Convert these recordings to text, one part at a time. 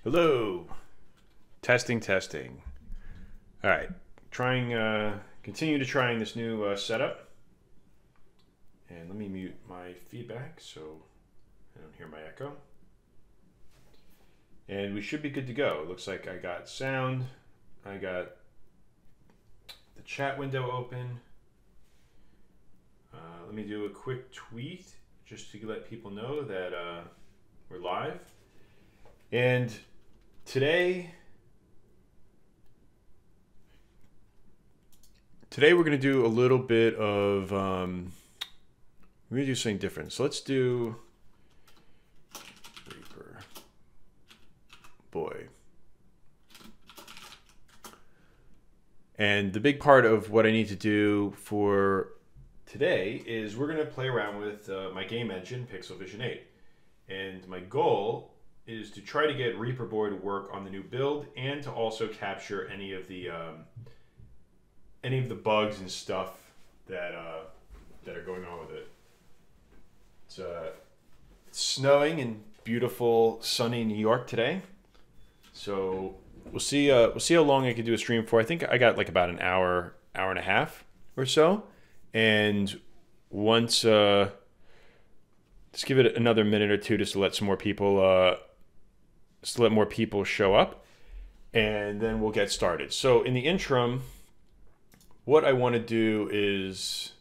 Hello. Testing, testing. All right. Continue to trying this new setup. And let me mute my feedback so I don't hear my echo. And we should be good to go. It looks like I got sound. I got the chat window open. Let me do a quick tweet just to let people know that we're live. And today we're going to do a little bit of, we're going to do something different. So let's do Reaper Boy. And the big part of what I need to do for today is we're going to play around with my game engine, Pixel Vision 8. And my goal is to try to get Reaper Boy to work on the new build and to also capture any of the bugs and stuff that that are going on with it. It's snowing in beautiful sunny New York today, so we'll see how long I can do a stream for. I think I got like about an hour and a half or so, and once just give it another minute or two just to let some more people show up, and then we'll get started. So in the interim, what I want to do is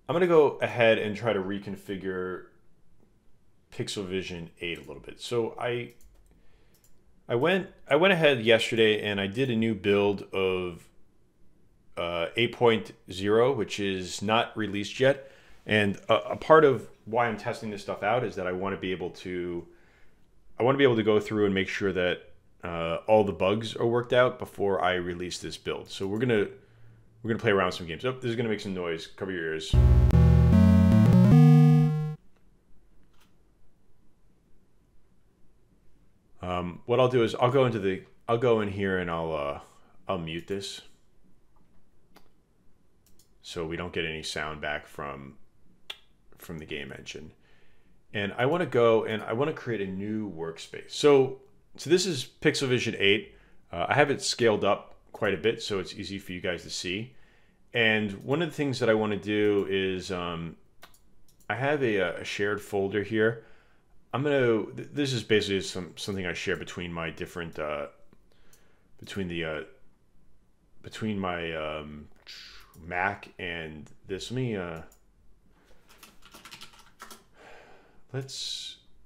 I'm going to go ahead and try to reconfigure Pixel Vision 8 a little bit. So I went ahead yesterday and I did a new build of 8.0, which is not released yet. And a part of why I'm testing this stuff out is that I want to be able to go through and make sure that all the bugs are worked out before I release this build. So we're gonna play around with some games. Oh, this is gonna make some noise. Cover your ears. What I'll do is I'll go in here and I'll mute this so we don't get any sound back from the game engine. And I want to go and I want to create a new workspace. So this is Pixel Vision 8. I have it scaled up quite a bit so it's easy for you guys to see. And one of the things that I want to do is I have a shared folder here. This is basically something I share between my different between my Mac and this.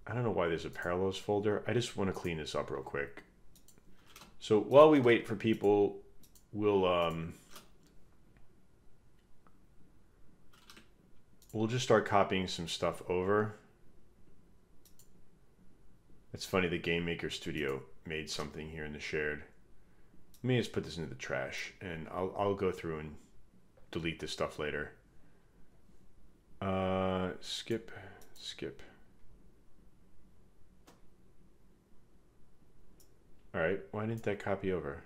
I don't know why there's a Parallels folder. I just want to clean this up real quick. So while we wait for people, we'll just start copying some stuff over. It's funny, the Game Maker Studio made something here in the shared. Let me just put this into the trash and I'll go through and delete this stuff later. Skip. All right, why didn't that copy over?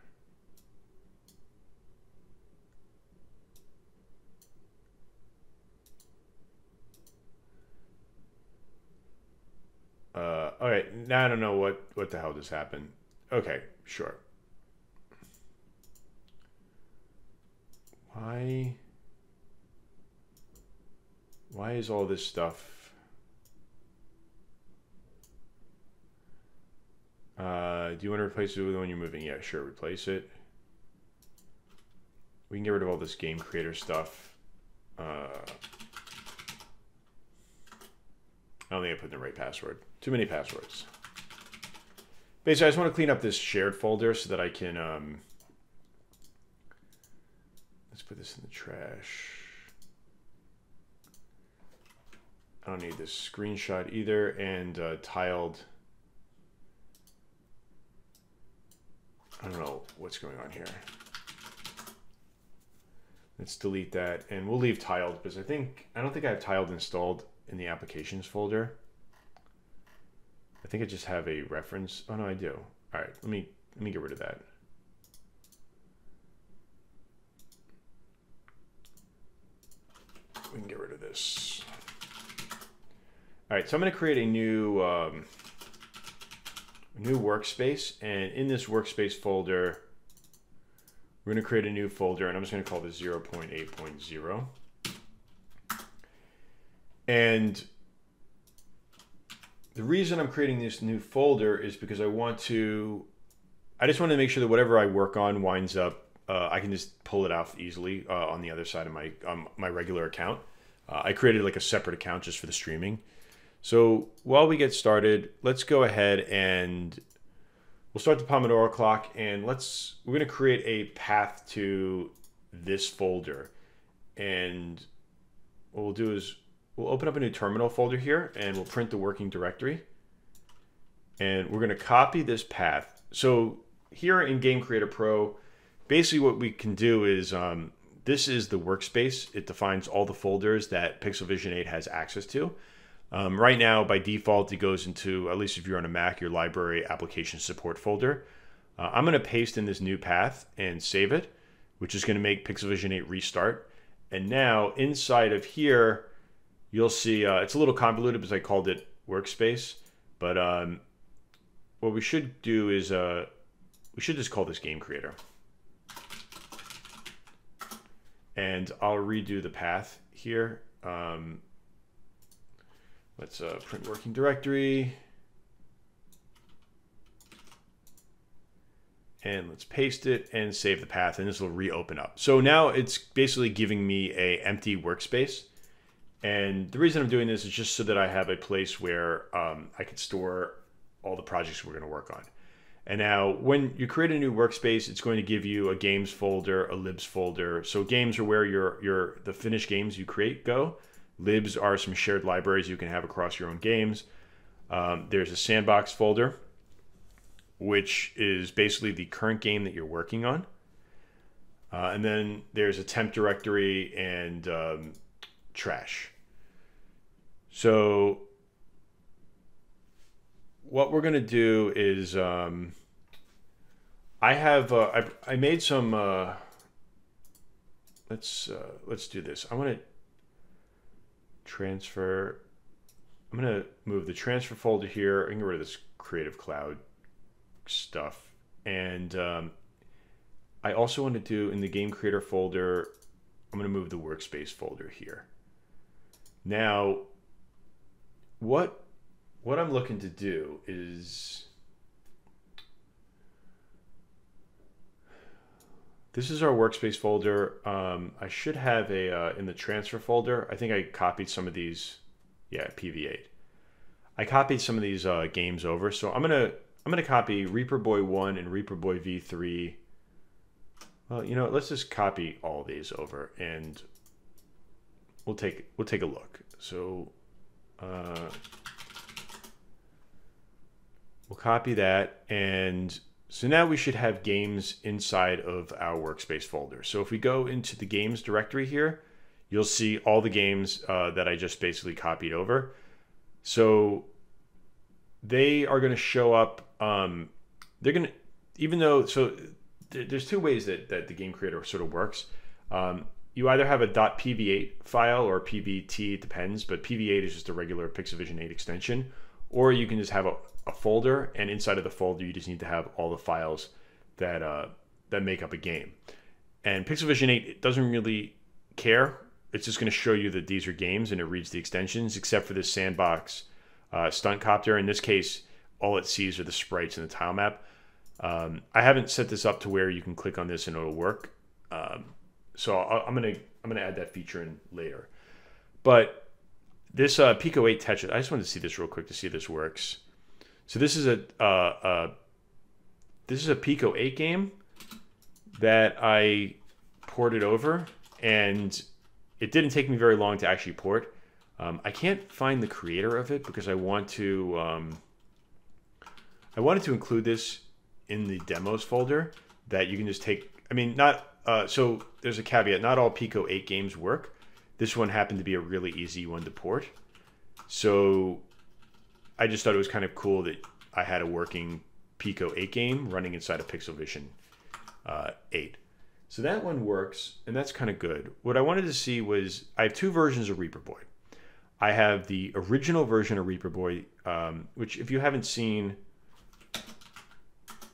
All right, now I don't know what the hell just happened. Okay, sure. Why is all this stuff? Do you want to replace it with the one you're moving? Yeah, sure, replace it. We can get rid of all this game creator stuff. I don't think I put in the right password. Too many passwords. Basically, I just want to clean up this shared folder so that I can, let's put this in the trash. I don't need this screenshot either, and tiled. I don't know what's going on here. Let's delete that, and we'll leave tiled because I don't think I have tiled installed in the applications folder. I think I just have a reference. Oh no, I do. All right, let me get rid of that. We can get rid of this. All right, so I'm going to create a new a new workspace, and in this workspace folder, we're going to create a new folder, and I'm just going to call this 0.8.0. And the reason I'm creating this new folder is because I just want to make sure that whatever I work on winds up, I can just pull it off easily on the other side of my regular account. I created like a separate account just for the streaming. So while we get started, let's go ahead and we'll start the Pomodoro clock, and we're going to create a path to this folder. And what we'll do is we'll open up a new terminal folder here, and we'll print the working directory. And we're going to copy this path. So here in Game Creator Pro, basically what we can do is this is the workspace. It defines all the folders that Pixel Vision 8 has access to. Right now, by default, it goes into, at least if you're on a Mac, your library application support folder. I'm going to paste in this new path and save it, which is going to make Pixel Vision 8 restart. And now inside of here, you'll see it's a little convoluted because I called it workspace. But what we should do is we should just call this Game Creator. And I'll redo the path here. Let's print working directory. And let's paste it and save the path, and this will reopen up. So now it's basically giving me an empty workspace. And the reason I'm doing this is just so that I have a place where I can store all the projects we're going to work on. And now when you create a new workspace, it's going to give you a games folder, a libs folder. So games are where the finished games you create go. Libs are some shared libraries you can have across your own games. There's a sandbox folder, which is basically the current game that you're working on. And then there's a temp directory and trash. So what we're going to do is I made some let's do this. I want to transfer. I'm going to move the transfer folder here and get rid of this Creative Cloud stuff. And I also want to do in the Game Creator folder, I'm going to move the workspace folder here. Now, what I'm looking to do is, this is our workspace folder. I should have in the transfer folder, I think I copied some of these, yeah, PV8. I copied some of these games over. So I'm gonna copy Reaper Boy 1 and Reaper Boy V3. Well, you know, let's just copy all these over and we'll take a look. So we'll copy that, and so now we should have games inside of our workspace folder. So if we go into the games directory here, you'll see all the games that I just basically copied over. So they are going to show up. They're going to, even though, so there's two ways that the Game Creator sort of works. You either have a .pv8 file or pvt, it depends, but pv8 is just a regular Pixel Vision 8 extension. Or you can just have a folder, and inside of the folder, you just need to have all the files that make up a game. And Pixel Vision 8, it doesn't really care. It's just going to show you that these are games, and it reads the extensions, except for this sandbox stunt copter. In this case, all it sees are the sprites and the tile map. I haven't set this up to where you can click on this and it'll work. So I'm gonna add that feature in later. But this Pico 8 Tetris, I just wanted to see this real quick to see if this works. So this is a Pico 8 game that I ported over, and it didn't take me very long to actually port. I can't find the creator of it because I wanted to include this in the demos folder that you can just take. I mean, so there's a caveat. Not all Pico 8 games work. This one happened to be a really easy one to port. So I just thought it was kind of cool that I had a working Pico 8 game running inside of Pixel Vision 8. So that one works, and that's kind of good. What I wanted to see was, I have two versions of Reaper Boy. I have the original version of Reaper Boy, which if you haven't seen,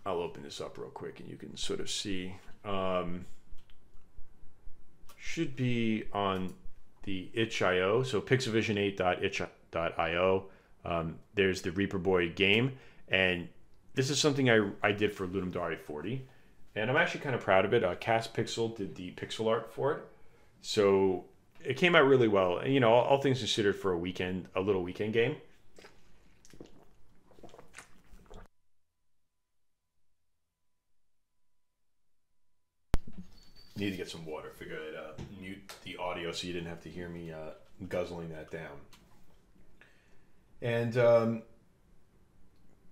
I'll open this up real quick and you can sort of see. Should be on the itch.io, so pixelvision8.itch.io. There's the Reaper Boy game, and this is something I did for Ludum Dare 40, and I'm actually kind of proud of it. Cast Pixel did the pixel art for it, so it came out really well. And you know, all things considered, for a little weekend game. Need to get some water. Figured I'd mute the audio so you didn't have to hear me guzzling that down. And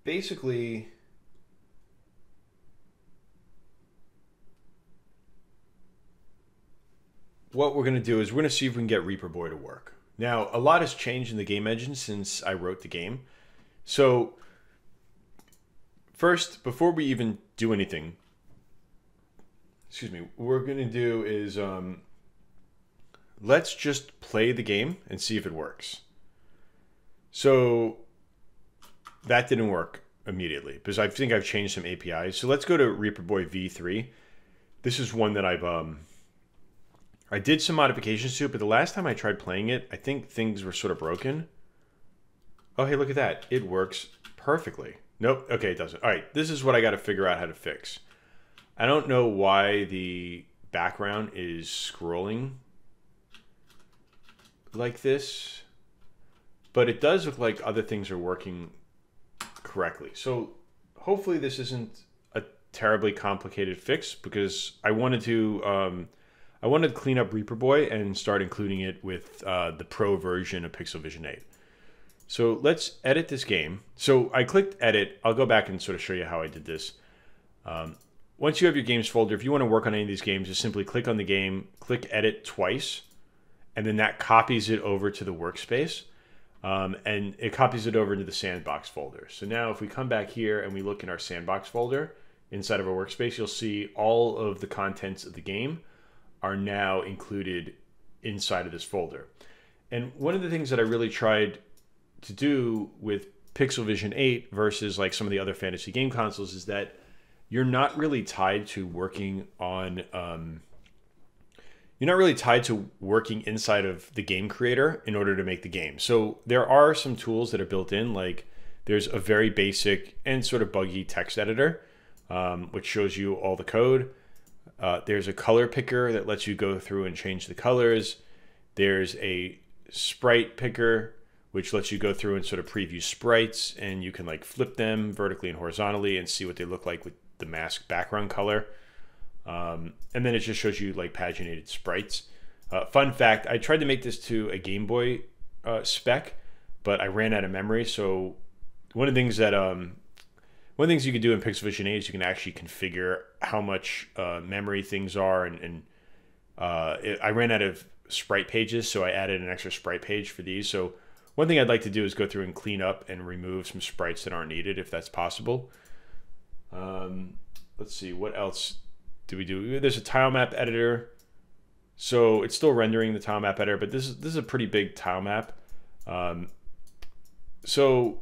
basically, what we're going to do is we're going to see if we can get Reaper Boy to work. Now, a lot has changed in the game engine since I wrote the game. So, first, before we even do anything, what we're going to do is let's just play the game and see if it works. So that didn't work immediately because I think I've changed some APIs. So let's go to Reaper Boy V3. This is one that I did some modifications to it, but the last time I tried playing it, I think things were sort of broken. Oh, hey, look at that. It works perfectly. Nope. Okay, it doesn't. All right, this is what I got to figure out how to fix. I don't know why the background is scrolling like this, but it does look like other things are working correctly. So hopefully this isn't a terribly complicated fix, because I wanted to clean up Reaper Boy and start including it with the pro version of Pixel Vision 8. So let's edit this game. So I clicked edit. I'll go back and sort of show you how I did this. Once you have your games folder, if you want to work on any of these games, just simply click on the game, click edit twice, and then that copies it over to the workspace. And it copies it over into the sandbox folder. So now if we come back here and we look in our sandbox folder inside of our workspace, you'll see all of the contents of the game are now included inside of this folder. And one of the things that I really tried to do with Pixel Vision 8 versus like some of the other fantasy game consoles is that you're not really tied to working on you're not really tied to working inside of the game creator in order to make the game. So there are some tools that are built in, like there's a very basic and sort of buggy text editor, which shows you all the code. There's a color picker that lets you go through and change the colors. There's a sprite picker, which lets you go through and sort of preview sprites, and you can like flip them vertically and horizontally and see what they look like with the mask background color. And then it just shows you like paginated sprites. Fun fact, I tried to make this to a Game Boy spec, but I ran out of memory. So one of the things you can do in Pixel Vision 8 is you can actually configure how much memory things are. And I ran out of sprite pages, so I added an extra sprite page for these. So one thing I'd like to do is go through and clean up and remove some sprites that aren't needed, if that's possible. Let's see, what else do we do? There's a tile map editor. So it's still rendering the tile map editor, but this is a pretty big tile map. So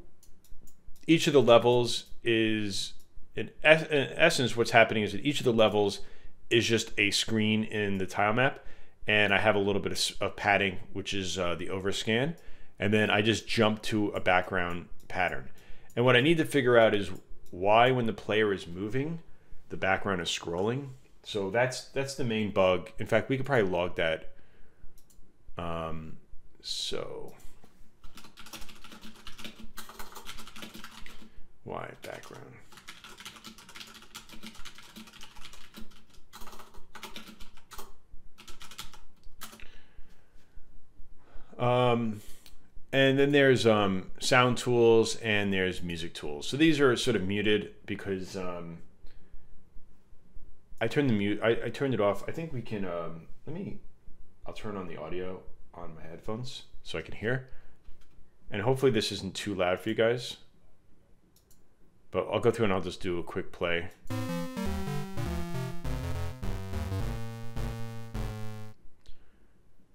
each of the levels is, in essence, what's happening is that each of the levels is just a screen in the tile map. And I have a little bit of padding, which is the overscan. And then I just jump to a background pattern. And what I need to figure out is why, when the player is moving, the background is scrolling. So that's the main bug. In fact, we could probably log that. So why background? And then there's sound tools and there's music tools. So these are sort of muted because I turned I turned it off. I think we can I'll turn on the audio on my headphones so I can hear. And hopefully this isn't too loud for you guys. But I'll go through and I'll just do a quick play.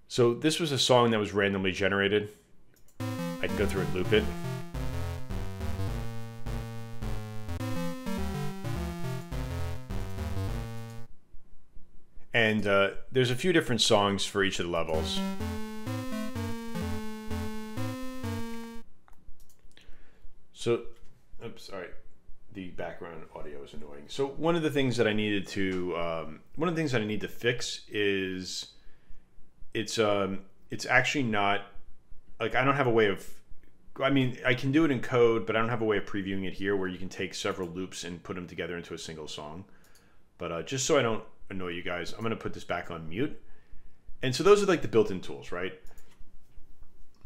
So this was a song that was randomly generated. I can go through and loop it. And there's a few different songs for each of the levels. So, oops, sorry, the background audio is annoying. So one of the things that I needed to, one of the things that I need to fix is it's actually not, like, I don't have a way of, I mean, I can do it in code, but I don't have a way of previewing it here where you can take several loops and put them together into a single song. But just so I don't annoy you guys, I'm going to put this back on mute. And so those are like the built-in tools, right?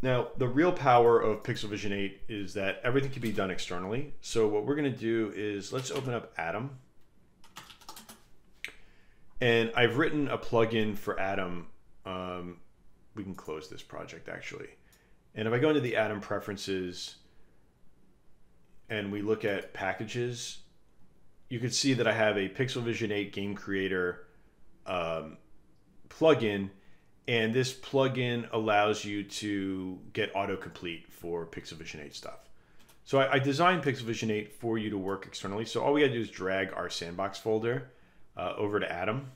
Now, the real power of Pixel Vision 8 is that everything can be done externally. So what we're going to do is let's open up Atom. And I've written a plugin for Atom. We can close this project actually. And if I go into the Atom preferences and we look at packages, you can see that I have a Pixel Vision 8 Game Creator plugin, and this plugin allows you to get autocomplete for Pixel Vision 8 stuff. So I designed Pixel Vision 8 for you to work externally. So all we gotta do is drag our sandbox folder over to Atom.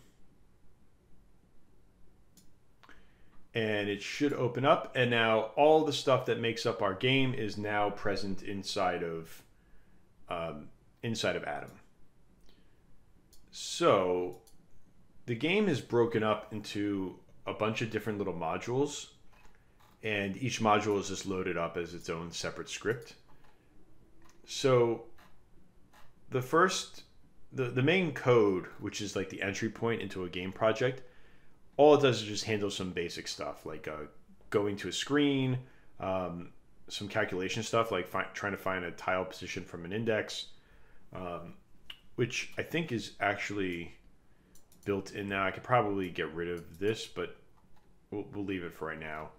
And it should open up, and now all the stuff that makes up our game is now present inside of Atom. So the game is broken up into a bunch of different little modules, and each module is just loaded up as its own separate script. So the main code, which is like the entry point into a game project, all it does is just handle some basic stuff like going to a screen, some calculation stuff like trying to find a tile position from an index, which I think is actually built in now. I could probably get rid of this, but we'll leave it for right now.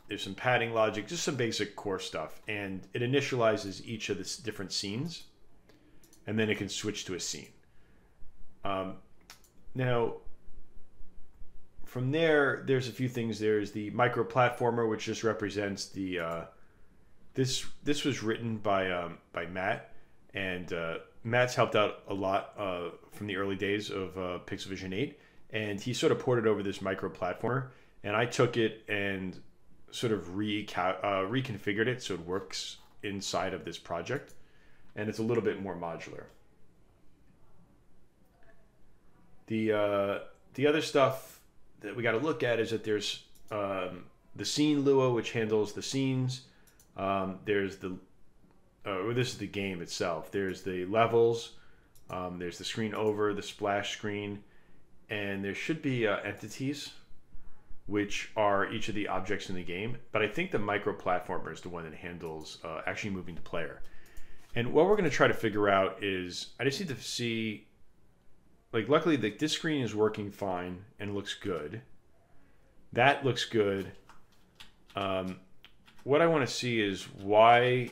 There's some padding logic, just some basic core stuff, and it initializes each of the different scenes, and then it can switch to a scene. Now, from there, there's a few things. There's the micro platformer, which just represents the. This was written by Matt, and Matt's helped out a lot from the early days of Pixel Vision 8, and he sort of ported over this micro platformer, and I took it and sort of reconfigured it so it works inside of this project, and it's a little bit more modular. The other stuff that we got to look at is that there's the scene Lua, which handles the scenes. There's the this is the game itself. There's the levels. There's the screen over, the splash screen, and there should be entities, which are each of the objects in the game. But I think the micro platformer is the one that handles actually moving the player. And what we're going to try to figure out is, I just need to see, like, luckily this screen is working fine and looks good. That looks good. What I want to see is why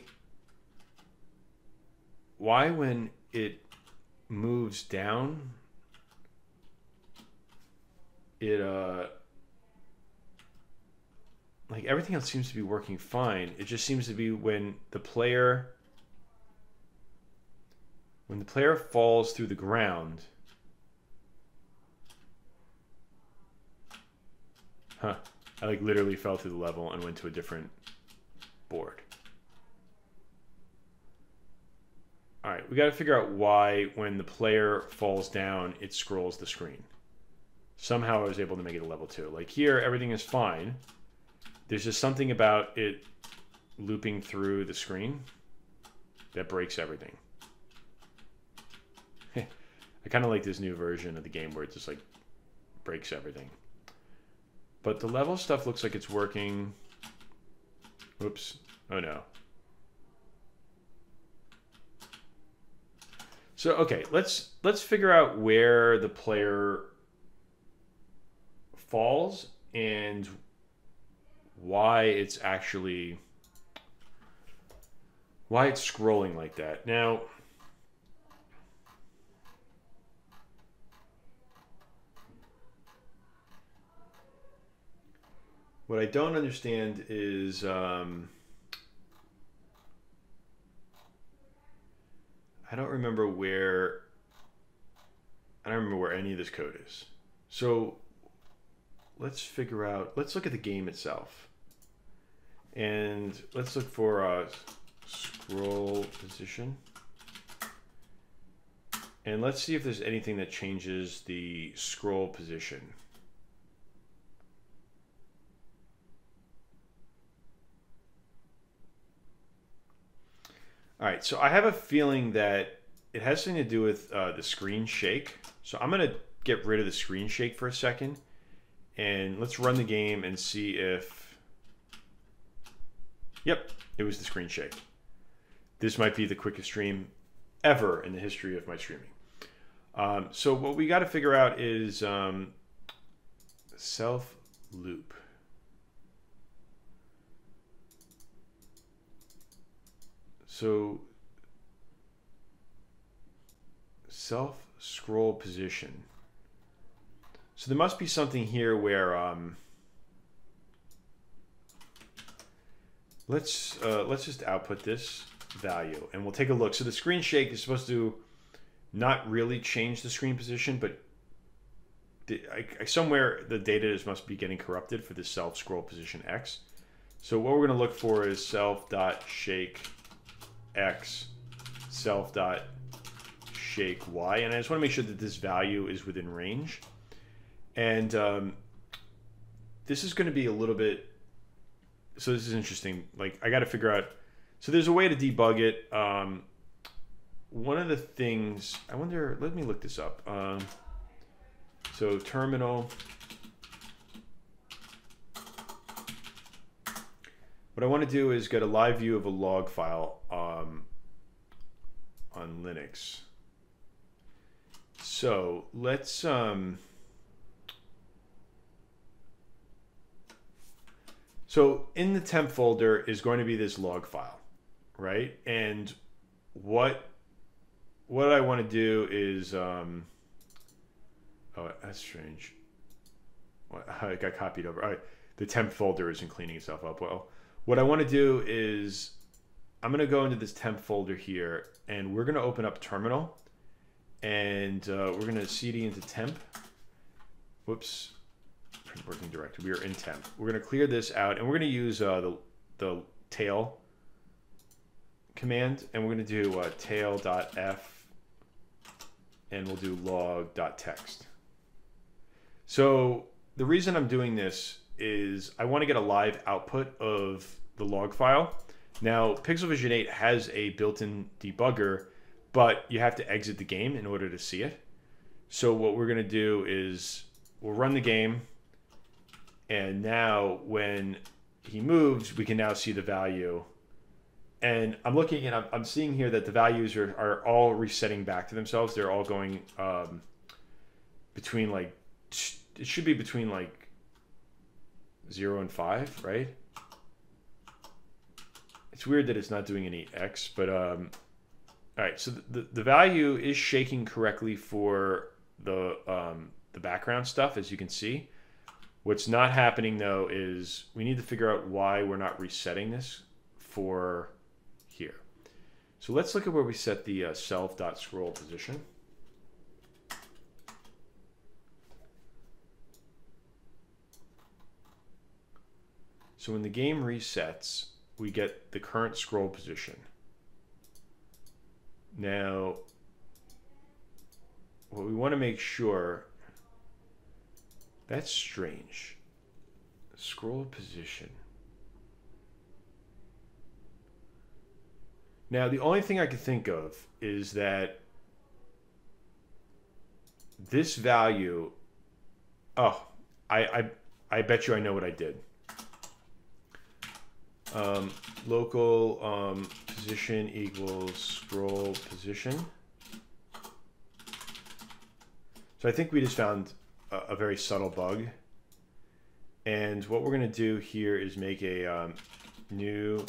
when it moves down, it like everything else seems to be working fine. It just seems to be when the player falls through the ground. Huh. I like literally fell through the level and went to a different board. All right, we got to figure out why when the player falls down, it scrolls the screen. Somehow I was able to make it a level 2. Like here, everything is fine. There's just something about it looping through the screen that breaks everything. I kind of like this new version of the game where it just like breaks everything. But the level stuff looks like it's working. Whoops. Oh no. So okay, let's figure out where the player falls and why it's scrolling like that. Now, what I don't understand is I don't remember where any of this code is. So let's figure out, let's look at the game itself. And let's look for scroll position. And let's see if there's anything that changes the scroll position. All right, so I have a feeling that it has something to do with the screen shake. So I'm going to get rid of the screen shake for a second. And let's run the game and see if... Yep, it was the screen shake. This might be the quickest stream ever in the history of my streaming. So what we got to figure out is self loop. So self scroll position. So there must be something here where let's just output this value and we'll take a look. So the screen shake is supposed to not really change the screen position, but somewhere the data must be getting corrupted for the self scroll position X. So what we're going to look for is self.shake X, self.shake Y, and I just want to make sure that this value is within range. And this is going to be a little bit, so this is interesting. Like I got to figure out, so there's a way to debug it. One of the things, I wonder, let me look this up. So terminal, what I want to do is get a live view of a log file on Linux. So let's so in the temp folder is going to be this log file, right? And what I want to do is oh, that's strange. I got copied over. All right, the temp folder isn't cleaning itself up well. What I want to do is I'm going to go into this temp folder here, and we're going to open up terminal, and we're going to cd into temp. Whoops, working directory. We are in temp. We're going to clear this out, and we're going to use the tail command, and we're going to do tail.f, and we'll do log.txt. So the reason I'm doing this is I want to get a live output of the log file. Now, Pixel Vision 8 has a built-in debugger, but you have to exit the game in order to see it. So what we're going to do is we'll run the game, and now when he moves, we can now see the value. And I'm looking and I'm seeing here that the values are all resetting back to themselves. They're all going between like, it should be between like 0 and 5, right? It's weird that it's not doing any X, but all right. So the value is shaking correctly for the background stuff, as you can see. What's not happening though is we need to figure out why we're not resetting this for here. So let's look at where we set the self.scroll position. So when the game resets, we get the current scroll position. Now, what we want to make sure, that's strange. Scroll position. Now, the only thing I could think of is that this value, oh, I bet you I know what I did. Local position equals scroll position. So I think we just found a very subtle bug. And what we're going to do here is make a new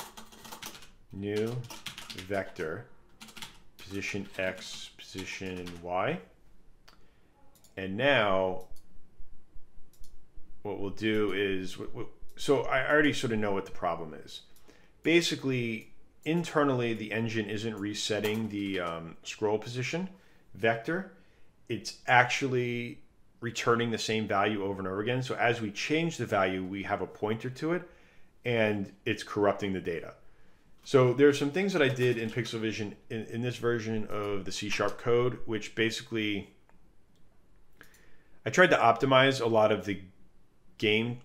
vector, position X, position Y. And now what we'll do is, so I already sort of know what the problem is. Basically, internally, the engine isn't resetting the scroll position vector. It's actually returning the same value over and over again. So as we change the value, we have a pointer to it, and it's corrupting the data. So there are some things that I did in Pixel Vision in this version of the C# code, which basically I tried to optimize a lot of the game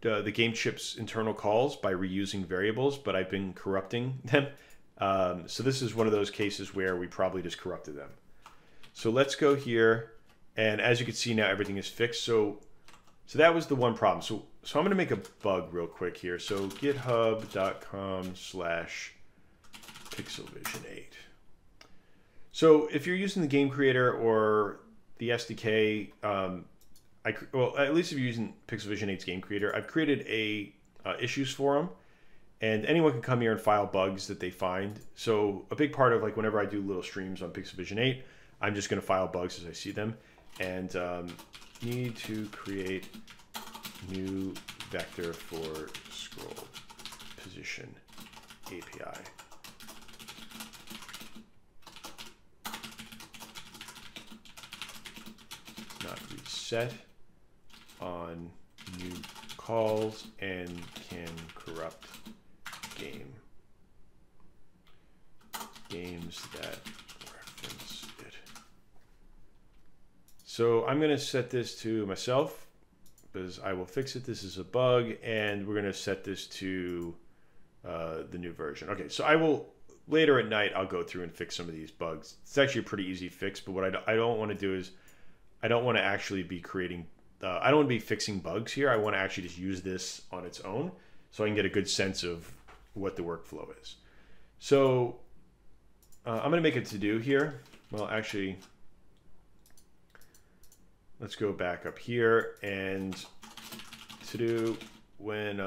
chip's internal calls by reusing variables, but I've been corrupting them. So this is one of those cases where we probably just corrupted them. So let's go here, and as you can see now, everything is fixed. So that was the one problem. So I'm going to make a bug real quick here. So github.com/pixelvision8. So if you're using the game creator or the SDK, well, at least if you're using Pixel Vision 8's game creator, I've created a issues forum, and anyone can come here and file bugs that they find. So a big part of like whenever I do little streams on Pixel Vision 8, I'm just going to file bugs as I see them, and need to create new vector for scroll position API. Not reset on new calls and can corrupt games that reference it. So I'm going to set this to myself because I will fix it. This is a bug, and we're going to set this to the new version. Okay, so I will later at night I'll go through and fix some of these bugs. It's actually a pretty easy fix, but what I don't want to do is I don't want to actually be creating I don't want to be fixing bugs here. I want to actually just use this on its own so I can get a good sense of what the workflow is. So I'm going to make a to-do here. Well, actually, let's go back up here and to-do when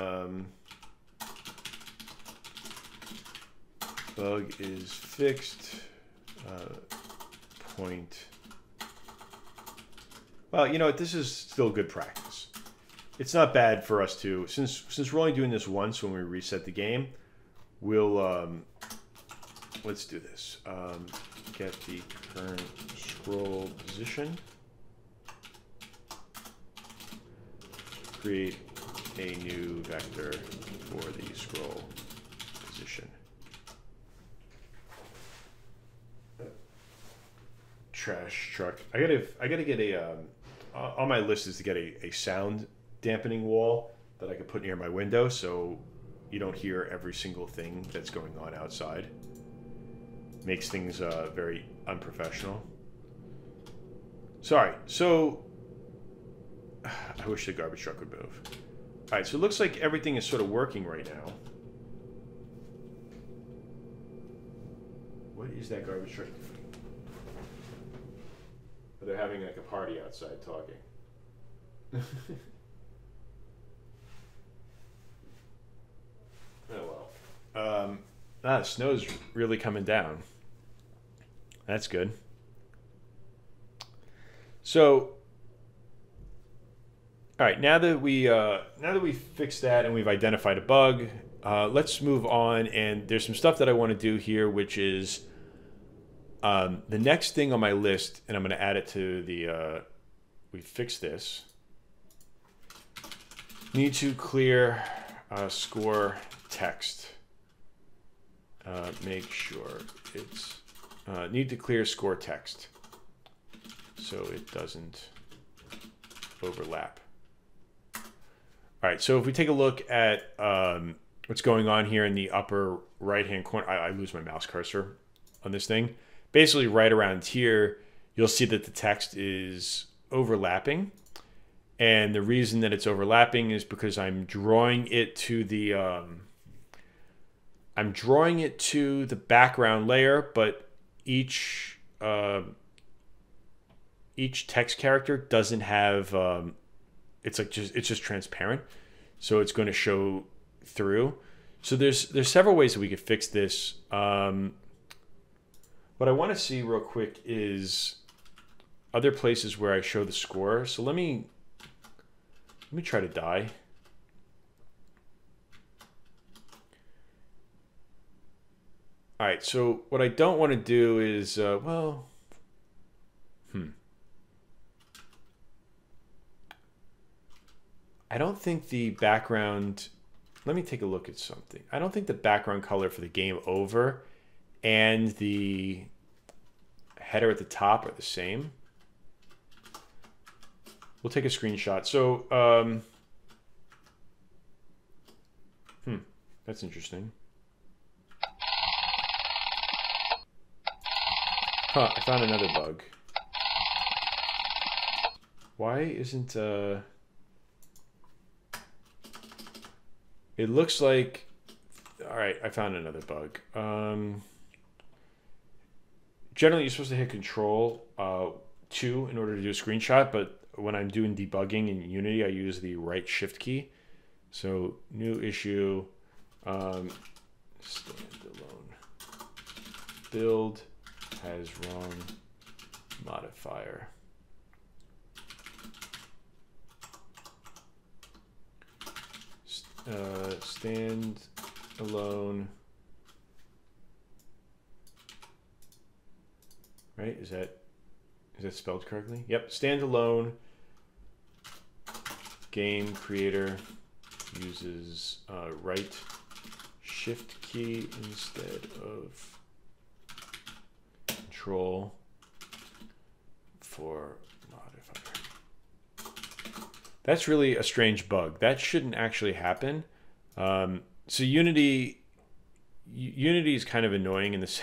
bug is fixed, point. Well, you know what? This is still good practice. It's not bad for us to, since we're only doing this once when we reset the game, we'll, let's do this. Get the current scroll position. Create a new vector for the scroll position. Trash truck. I gotta get a, on my list is to get a sound dampening wall that I could put near my window so you don't hear every single thing that's going on outside. Makes things very unprofessional. Sorry, so I wish the garbage truck would move. All right, so it looks like everything is sort of working right now. What is that garbage truck doing? They're having like a party outside talking. Oh well. The snow's really coming down. That's good. So, all right, now that we fixed that and we've identified a bug, let's move on. And there's some stuff that I want to do here, which is the next thing on my list, and I'm going to add it to the, we fixed this. Need to clear score text. Make sure it's, need to clear score text so it doesn't overlap. All right, so if we take a look at what's going on here in the upper right-hand corner, I lose my mouse cursor on this thing. Basically, right around here, you'll see that the text is overlapping. And the reason that it's overlapping is because I'm drawing it to the background layer, but each text character doesn't have it's just transparent, so it's going to show through. So there's several ways that we could fix this. What I want to see real quick is other places where I show the score. So let me try to die. All right, so what I don't want to do is, well, I don't think the background, let me take a look at something. I don't think the background color for the game over and the header at the top are the same. We'll take a screenshot. So, that's interesting. Huh, I found another bug. Why isn't, it looks like, all right, I found another bug. Generally, you're supposed to hit Control 2 in order to do a screenshot, but when I'm doing debugging in Unity, I use the right shift key. So, new issue, standalone build has wrong modifier. Stand alone. Right? Is that spelled correctly? Yep. Standalone game creator uses right shift key instead of control for modifier. That's really a strange bug. That shouldn't actually happen. So Unity is kind of annoying in this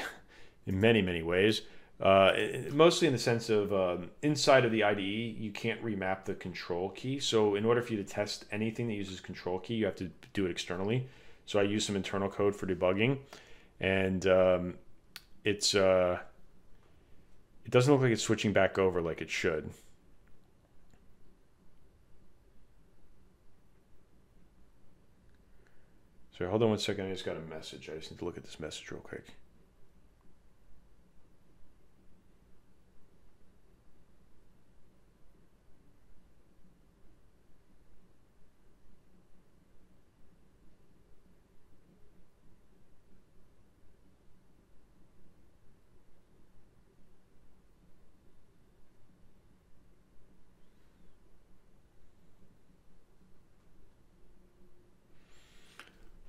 in many ways. Mostly in the sense of inside of the IDE, you can't remap the control key. So in order for you to test anything that uses control key, you have to do it externally. So I use some internal code for debugging, and it doesn't look like it's switching back over like it should. Sorry, hold on one second. I just got a message. I just need to look at this message real quick.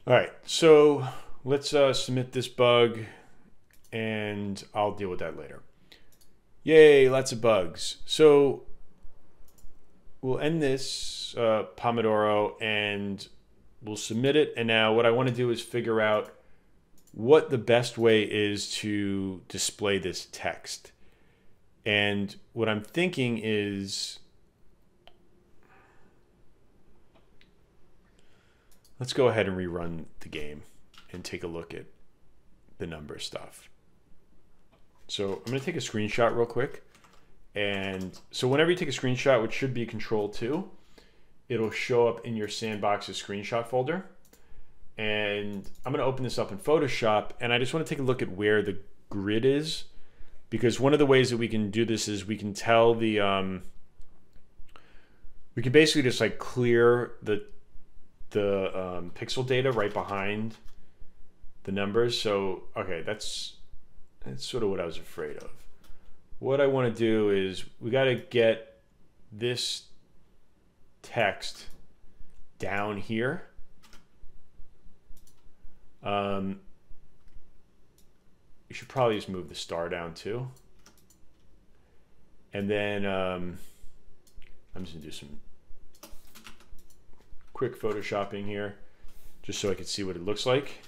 All right, so let's submit this bug, and I'll deal with that later. Yay, lots of bugs. So we'll end this Pomodoro, and we'll submit it. And now what I want to do is figure out what the best way is to display this text. And what I'm thinking is, let's go ahead and rerun the game and take a look at the number stuff. So I'm going to take a screenshot real quick. And so whenever you take a screenshot, which should be Control 2, it'll show up in your Sandbox's screenshot folder. And I'm going to open this up in Photoshop, and I just want to take a look at where the grid is, because one of the ways that we can do this is we can tell the we can basically just like clear the pixel data right behind the numbers. So okay, that's sort of what I was afraid of. What I want to do is we got to get this text down here. You should probably just move the star down too. And then I'm just gonna do some quick photoshopping here just so I can see what it looks like.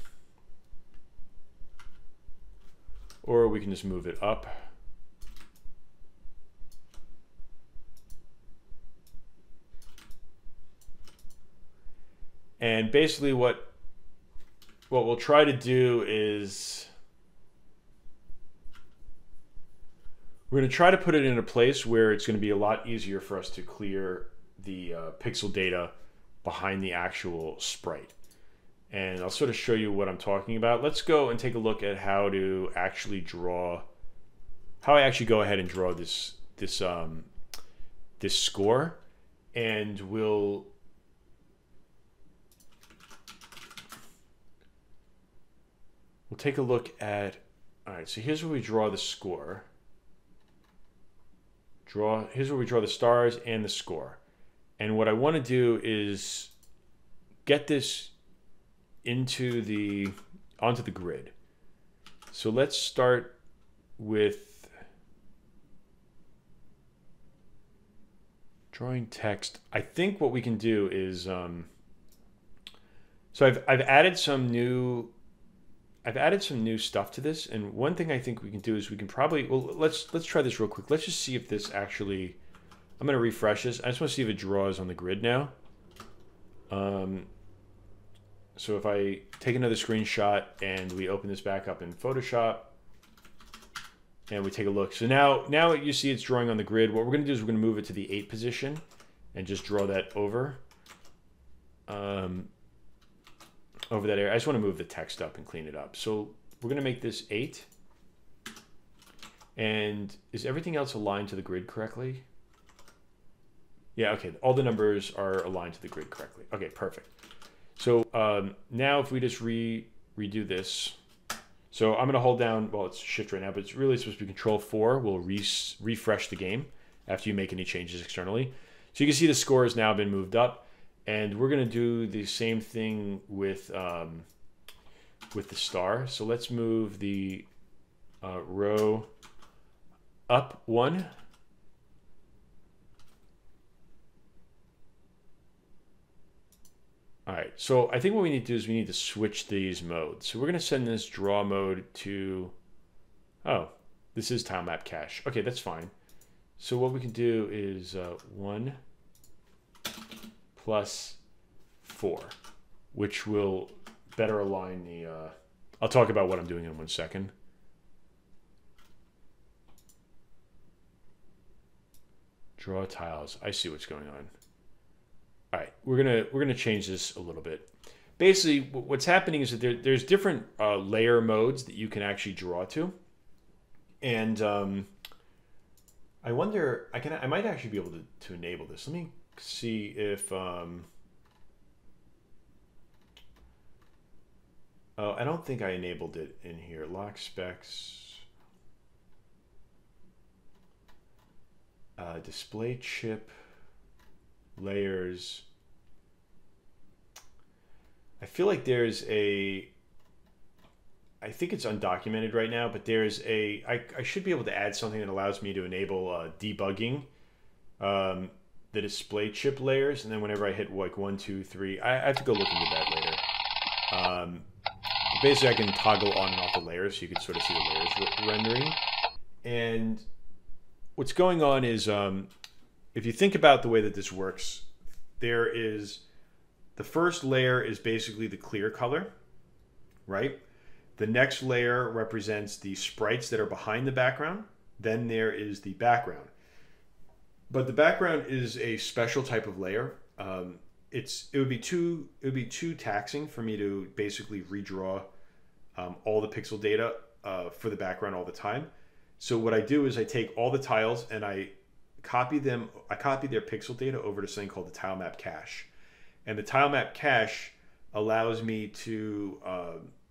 Or we can just move it up. And basically what we'll try to do is we're going to try to put it in a place where it's going to be a lot easier for us to clear the pixel data behind the actual sprite. And I'll sort of show you what I'm talking about. Let's go and take a look at how to actually draw, how I actually go ahead and draw this score, and we'll take a look at, all right, so here's where we draw the score. Here's where we draw the stars and the score. And what I want to do is get this onto the grid. So let's start with drawing text. I think what we can do is, so I've added some new stuff to this, and one thing I think we can do is we can probably, well, let's try this real quick. Let's just see if this actually, I'm going to refresh this. I just want to see if it draws on the grid now. So if I take another screenshot and we open this back up in Photoshop and we take a look. So now you see it's drawing on the grid. What we're going to do is we're going to move it to the 8 position and just draw that over that area. I just want to move the text up and clean it up. So we're going to make this 8. And is everything else aligned to the grid correctly? Yeah, okay. All the numbers are aligned to the grid correctly. Okay, perfect. So now if we just redo this, so I'm going to hold down, well, it's shift right now, but it's really supposed to be control 4. We'll refresh the game after you make any changes externally. So you can see the score has now been moved up, and we're going to do the same thing with the star. So let's move the row up 1. All right, so I think what we need to do is we need to switch these modes. So we're going to send this draw mode to, oh, this is tile map cache. Okay, that's fine. So what we can do is 1 plus 4, which will better align the, I'll talk about what I'm doing in 1 second. Draw tiles. I see what's going on. All right, we're gonna change this a little bit. Basically, what's happening is that there's different layer modes that you can actually draw to, and I wonder I might actually be able to enable this. Let me see if oh, I don't think I enabled it in here. Lock specs, display chip. Layers. I feel like there's I think it's undocumented right now, but there's I should be able to add something that allows me to enable debugging the display chip layers, and then whenever I hit like 1, 2, 3, I have to go look into that later. Basically, I can toggle on and off the layers so you can sort of see the layers rendering. And what's going on is if you think about the way that this works, there is the first layer is basically the clear color, right? The next layer represents the sprites that are behind the background. Then there is the background. But the background is a special type of layer. It would be too taxing for me to basically redraw all the pixel data for the background all the time. So what I do is I take all the tiles and I copy their pixel data over to something called the tile map cache. And the tile map cache allows me to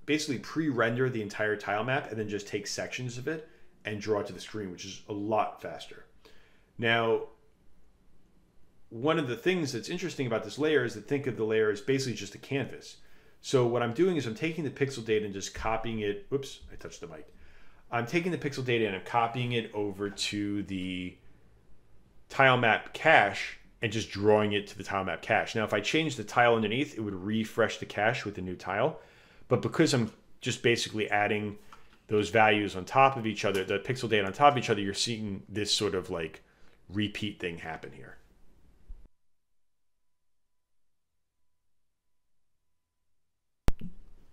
basically pre-render the entire tile map and then just take sections of it and draw it to the screen, which is a lot faster. Now, one of the things that's interesting about this layer is that think of the layer as basically just a canvas. So what I'm doing is I'm taking the pixel data and just copying it. Whoops, I touched the mic. I'm taking the pixel data and I'm copying it over to the tile map cache and just drawing it to the tile map cache. Now, if I change the tile underneath, it would refresh the cache with the new tile. But because I'm just basically adding those values on top of each other, the pixel data on top of each other, you're seeing this sort of like repeat thing happen here.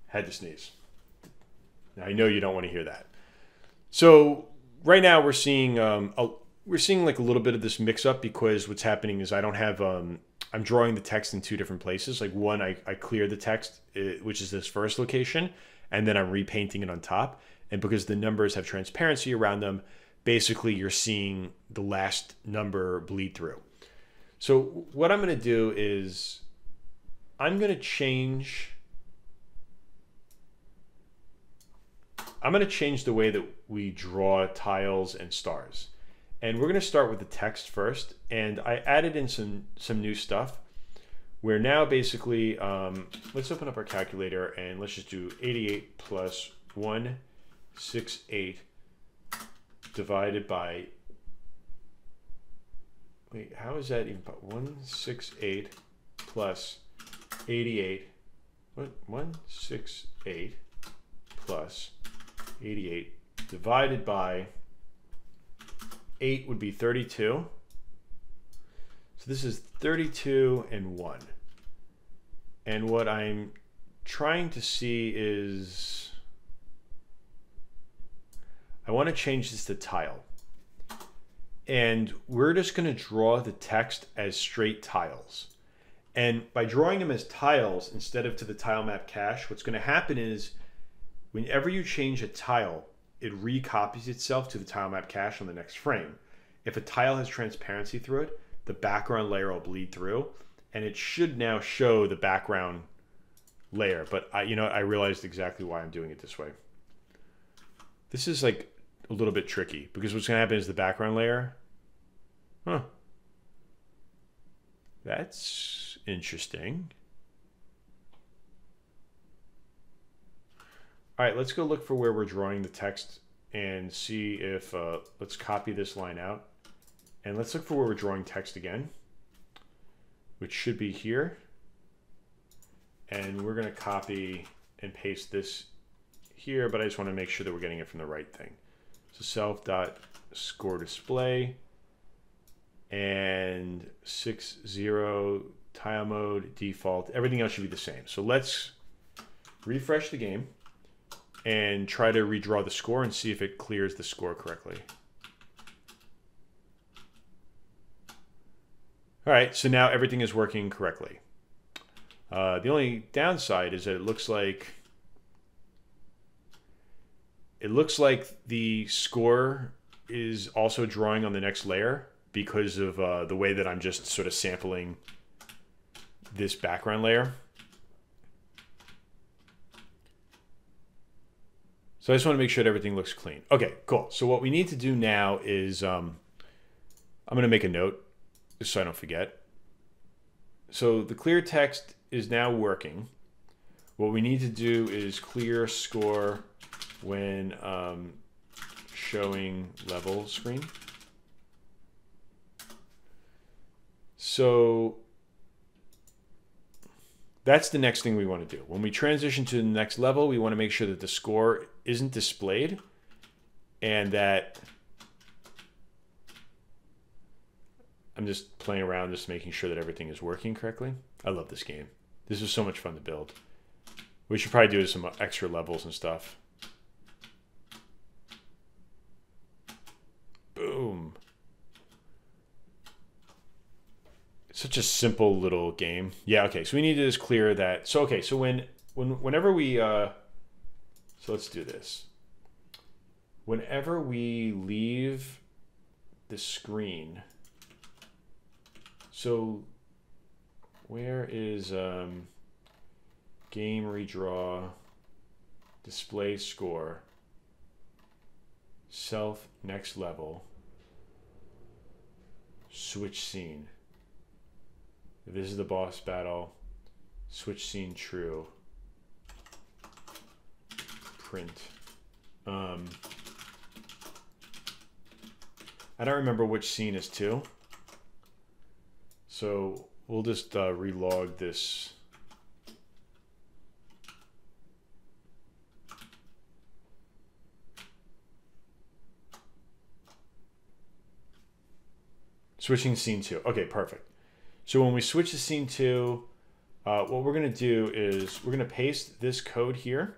Had to sneeze. Now, I know you don't want to hear that. So right now we're seeing like a little bit of this mix up because what's happening is I don't have, I'm drawing the text in 2 different places. Like one, I clear the text, which is this first location, and then I'm repainting it on top. And because the numbers have transparency around them, basically you're seeing the last number bleed through. So what I'm going to do is I'm going to change the way that we draw tiles and stars. And we're going to start with the text first. And I added in some new stuff. Where now basically, let's open up our calculator and let's just do 88 plus 168 divided by, wait, how is that even, 168 plus 88, what, 168 plus 88 divided by 8 would be 32. So this is 32 and 1. And what I'm trying to see is, I want to change this to tile. And we're just going to draw the text as straight tiles. And by drawing them as tiles instead of to the tile map cache, what's going to happen is whenever you change a tile, it recopies itself to the tile map cache on the next frame. If a tile has transparency through it, the background layer will bleed through, and it should now show the background layer. But you know what? I realized exactly why I'm doing it this way. This is like a little bit tricky because what's going to happen is the background layer. Huh. That's interesting. All right, let's go look for where we're drawing the text and see if, let's copy this line out. And let's look for where we're drawing text again, which should be here. And we're going to copy and paste this here, but I just want to make sure that we're getting it from the right thing. So self.score display and 6.0 tile mode default. Everything else should be the same. So let's refresh the game and try to redraw the score and see if it clears the score correctly. All right, so now everything is working correctly. The only downside is that it looks like the score is also drawing on the next layer because of the way that I'm just sort of sampling this background layer. So I just want to make sure that everything looks clean. Okay, cool. So what we need to do now is I'm going to make a note just so I don't forget. So the clear text is now working. What we need to do is clear score when showing level screen. So that's the next thing we want to do. When we transition to the next level, we want to make sure that the score isn't displayed and that I'm just playing around, just making sure that everything is working correctly. I love this game. This is so much fun to build. We should probably do some extra levels and stuff. Boom. Such a simple little game. Yeah, okay, so we need to just clear that. So, okay, so whenever we, so let's do this. Whenever we leave the screen, so where is game redraw, display score, self next level, switch scene. If this is the boss battle, switch scene true, print. I don't remember which scene is 2. So we'll just relog this. Switching scene 2. Okay, perfect. So when we switch to scene 2, what we're going to do is we're going to paste this code here.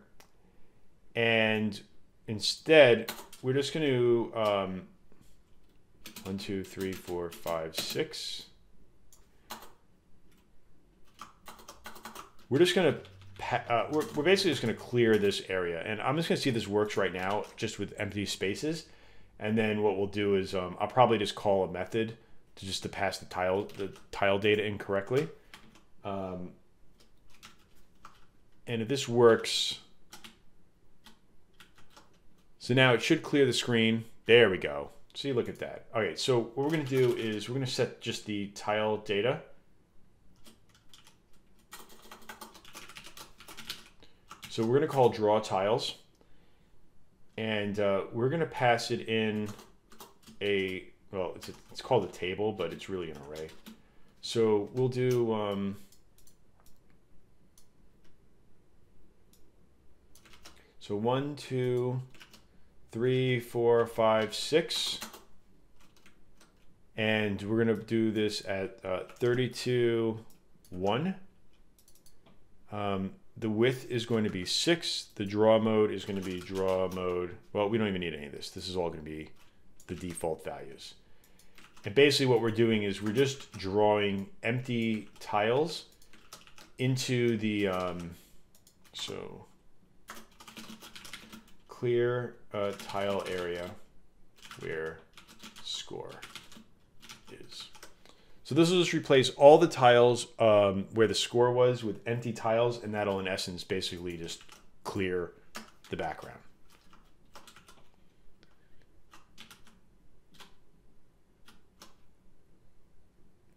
And instead, we're just going to 1, 2, 3, 4, 5, 6. We're just going to, we're basically just going to clear this area. And I'm just going to see if this works right now, just with empty spaces. And then what we'll do is I'll probably just call a method to pass the tile data in correctly. And if this works, so now it should clear the screen. There we go. See, look at that. Okay, so what we're going to do is we're going to set just the tile data. So we're going to call draw tiles. And we're going to pass it in a, well, it's called a table, but it's really an array. So we'll do, so 1, 2, 3, 4, 5, 6. And we're going to do this at 32, 1. The width is going to be 6. The draw mode is going to be draw mode. Well, we don't even need any of this. This is all going to be the default values. And basically what we're doing is we're just drawing empty tiles into the, so clear tile area where score is. So this will just replace all the tiles where the score was with empty tiles, and that'll in essence basically just clear the background.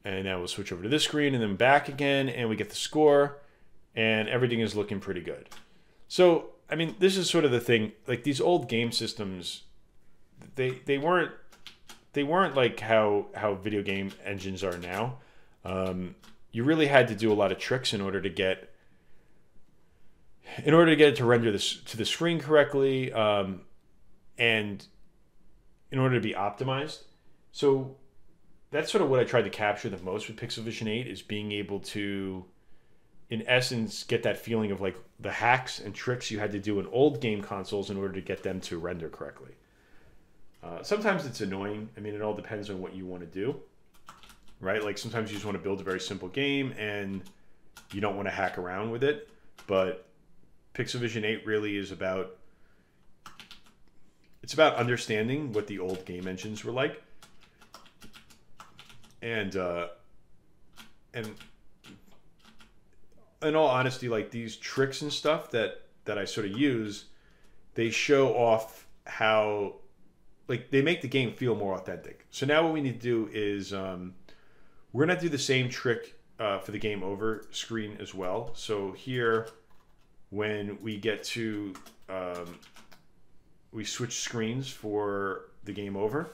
And now we'll switch over to this screen and then back again, and we get the score, and everything is looking pretty good. So, I mean, this is sort of the thing, like these old game systems, they weren't like how video game engines are now. You really had to do a lot of tricks in order to get it to render this to the screen correctly, and in order to be optimized. So that's sort of what I tried to capture the most with Pixel Vision 8, is being able to, in essence, get that feeling of like the hacks and tricks you had to do in old game consoles in order to get them to render correctly. Sometimes it's annoying. I mean, it all depends on what you want to do, right? Like sometimes you just want to build a very simple game and you don't want to hack around with it. But Pixel Vision 8 really is about, it's about understanding what the old game engines were like. And in all honesty, like these tricks and stuff that I sort of use, they show off how, like, they make the game feel more authentic. So now what we need to do is we're going to do the same trick for the game over screen as well. So here, when we get to, we switch screens for the game over,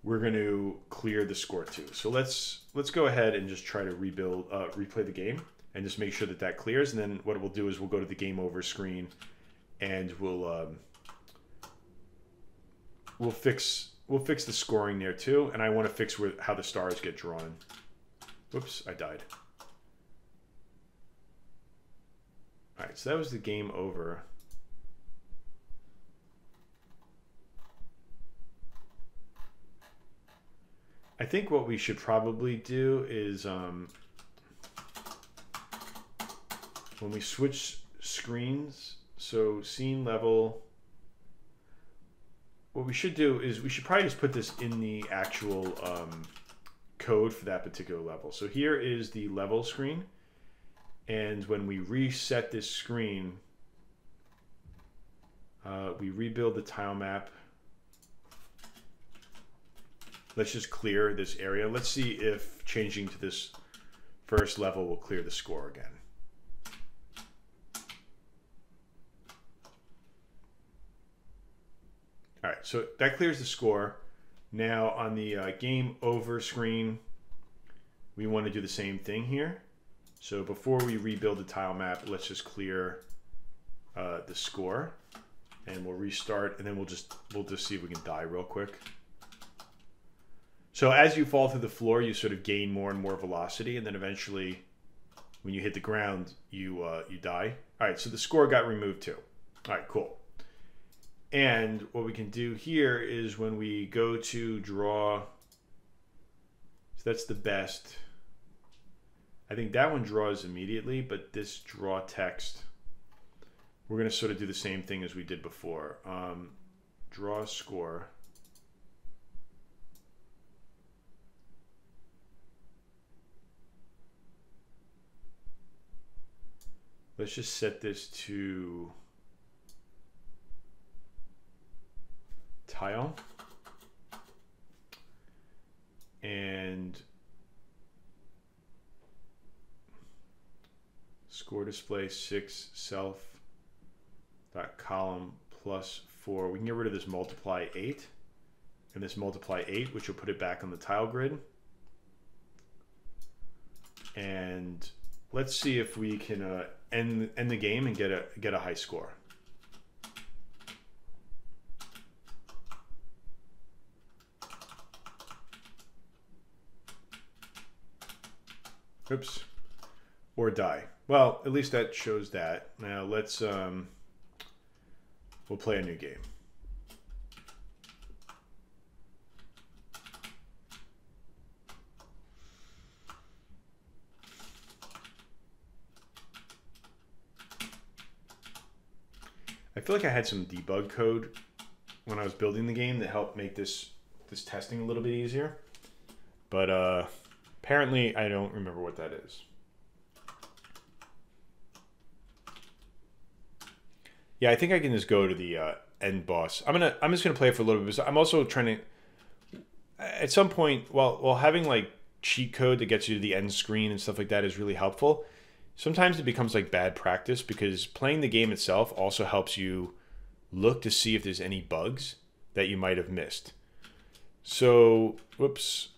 we're going to clear the score too. So let's go ahead and just try to replay the game and just make sure that that clears. And then what we'll do is we'll go to the game over screen and we'll fix the scoring there too. And I want to fix how the stars get drawn. Whoops, I died. All right, so that was the game over. I think what we should probably do is when we switch screens, so scene level, what we should do is we should probably just put this in the actual code for that particular level. So here is the level screen, and when we reset this screen, we rebuild the tile map. Let's just clear this area. Let's see if changing to this first level will clear the score again. All right, so that clears the score. Now on the game over screen, we want to do the same thing here. So before we rebuild the tile map, let's just clear the score, and we'll restart, and then we'll just see if we can die real quick. So as you fall through the floor, you sort of gain more and more velocity, and then eventually, when you hit the ground, you die. All right, so the score got removed too. All right, cool. And what we can do here is when we go to draw, so that's the best. I think that one draws immediately, but this draw text, we're going to sort of do the same thing as we did before. Draw score. Let's just set this to tile. score display 6 self dot column plus 4. We can get rid of this multiply 8 and this multiply 8, which will put it back on the tile grid. And let's see if we can end the game and get a high score. Oops. Or die. Well, at least that shows that. Now let's we'll play a new game. I feel like I had some debug code when I was building the game that helped make this testing a little bit easier. But apparently I don't remember what that is. Yeah, I think I can just go to the end boss. I'm just gonna play it for a little bit. I'm also trying to, at some point, while having like cheat code that gets you to the end screen and stuff like that is really helpful. Sometimes it becomes like bad practice because playing the game itself also helps you look to see if there's any bugs that you might have missed. So, whoops.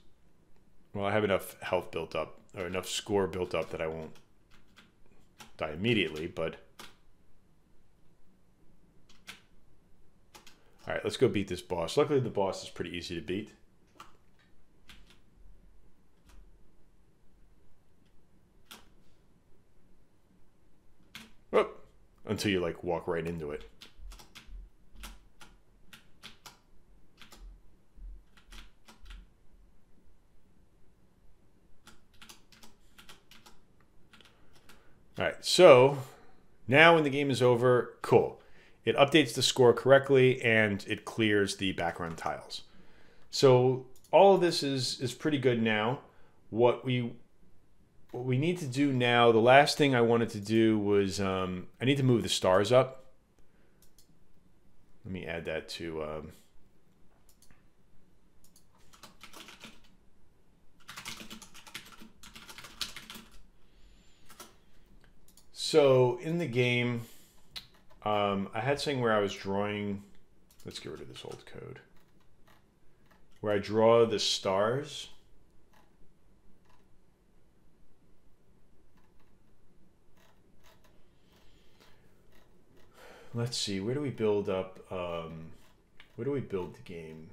Well, I have enough health built up, or enough score built up that I won't die immediately, but... Alright, let's go beat this boss. Luckily, the boss is pretty easy to beat. Whoop. Until you, like, walk right into it. Alright, so now when the game is over, cool. It updates the score correctly and it clears the background tiles. So all of this is pretty good now. What we need to do now, the last thing I wanted to do was I need to move the stars up. Let me add that to so in the game, I had something where I was drawing, let's get rid of this old code, where I draw the stars. Let's see, where do we build up, where do we build the game?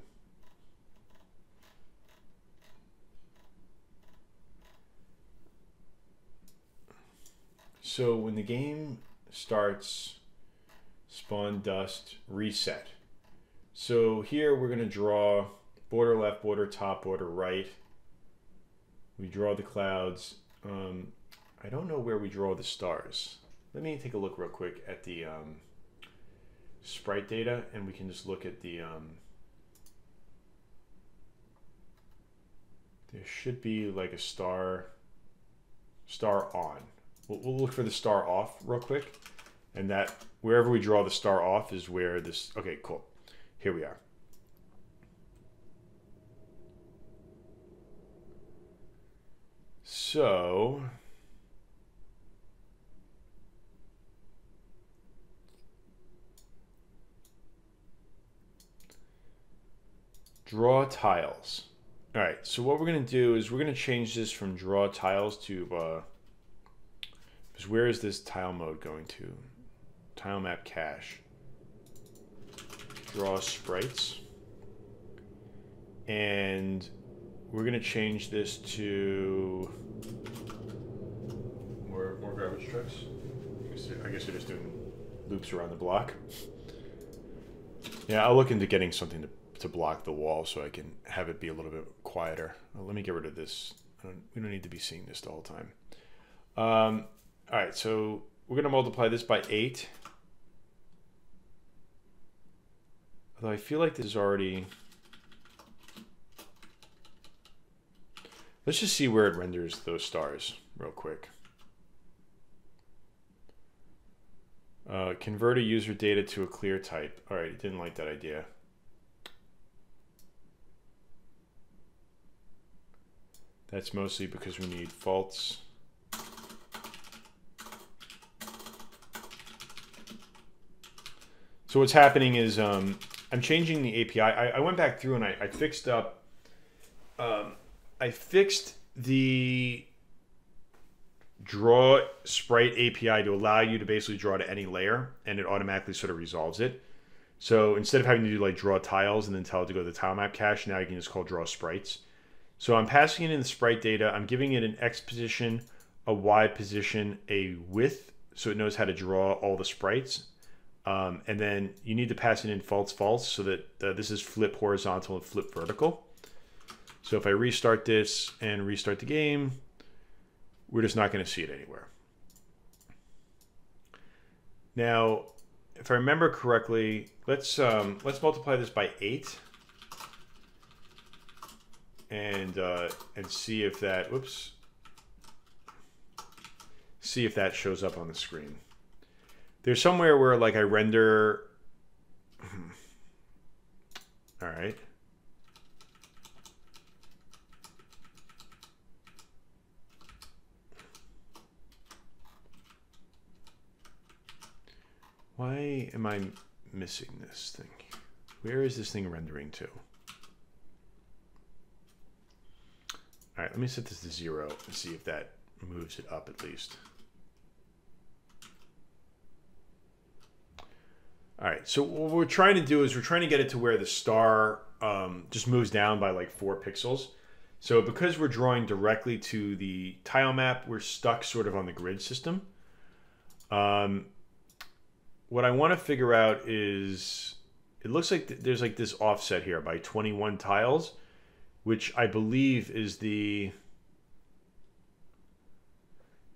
So when the game starts, spawn dust, reset. So here we're going to draw border left, border top, border right. We draw the clouds. I don't know where we draw the stars. Let me take a look real quick at the sprite data, and we can just look at the there should be like a star on. We'll look for the star off real quick, and that wherever we draw the star off is where this, okay, cool. Here we are. So draw tiles. All right, so what we're going to do is we're going to change this from draw tiles to, because where is this tile mode going to? Tile map cache. Draw sprites. And we're going to change this to more garbage trucks. I guess they're just doing loops around the block. Yeah, I'll look into getting something to block the wall so I can have it be a little bit quieter. Let me get rid of this. We don't need to be seeing this the whole time. All right, so we're going to multiply this by 8. Although I feel like this is already... Let's just see where it renders those stars real quick. Convert a user data to a clear type. All right, didn't like that idea. That's mostly because we need faults. So what's happening is I'm changing the API. I went back through and I fixed up. I fixed the draw sprite API to allow you to basically draw to any layer, and it automatically sort of resolves it. So instead of having to do like draw tiles and then tell it to go to the tile map cache, now you can just call draw sprites. So I'm passing it in the sprite data. I'm giving it an X position, a Y position, a width, so it knows how to draw all the sprites. And then you need to pass it in false false so that this is flip horizontal and flip vertical. So if I restart this and restart the game, we're just not going to see it anywhere. Now, if I remember correctly, let's multiply this by 8 and see if that see if that shows up on the screen. There's somewhere where like I render. All right. Why am I missing this thing? Where is this thing rendering to? All right, let me set this to 0 and see if that moves it up at least. All right, so what we're trying to do is we're trying to get it to where the star just moves down by like 4 pixels. So because we're drawing directly to the tile map, we're stuck sort of on the grid system. What I want to figure out is, it looks like there's like this offset here by 21 tiles, which I believe is the,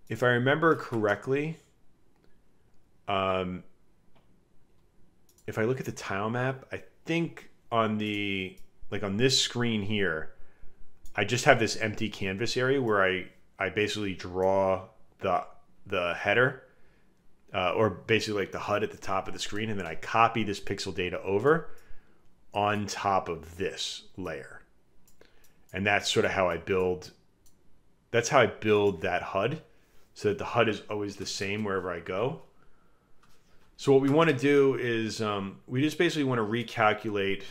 if I remember correctly, if I look at the tile map, I think on the, like on this screen here, I just have this empty canvas area where I basically draw the header, or basically like the HUD at the top of the screen, and then I copy this pixel data over on top of this layer. And that's sort of how I build, that's how I build that HUD, so that the HUD is always the same wherever I go. So what we want to do is we just basically want to recalculate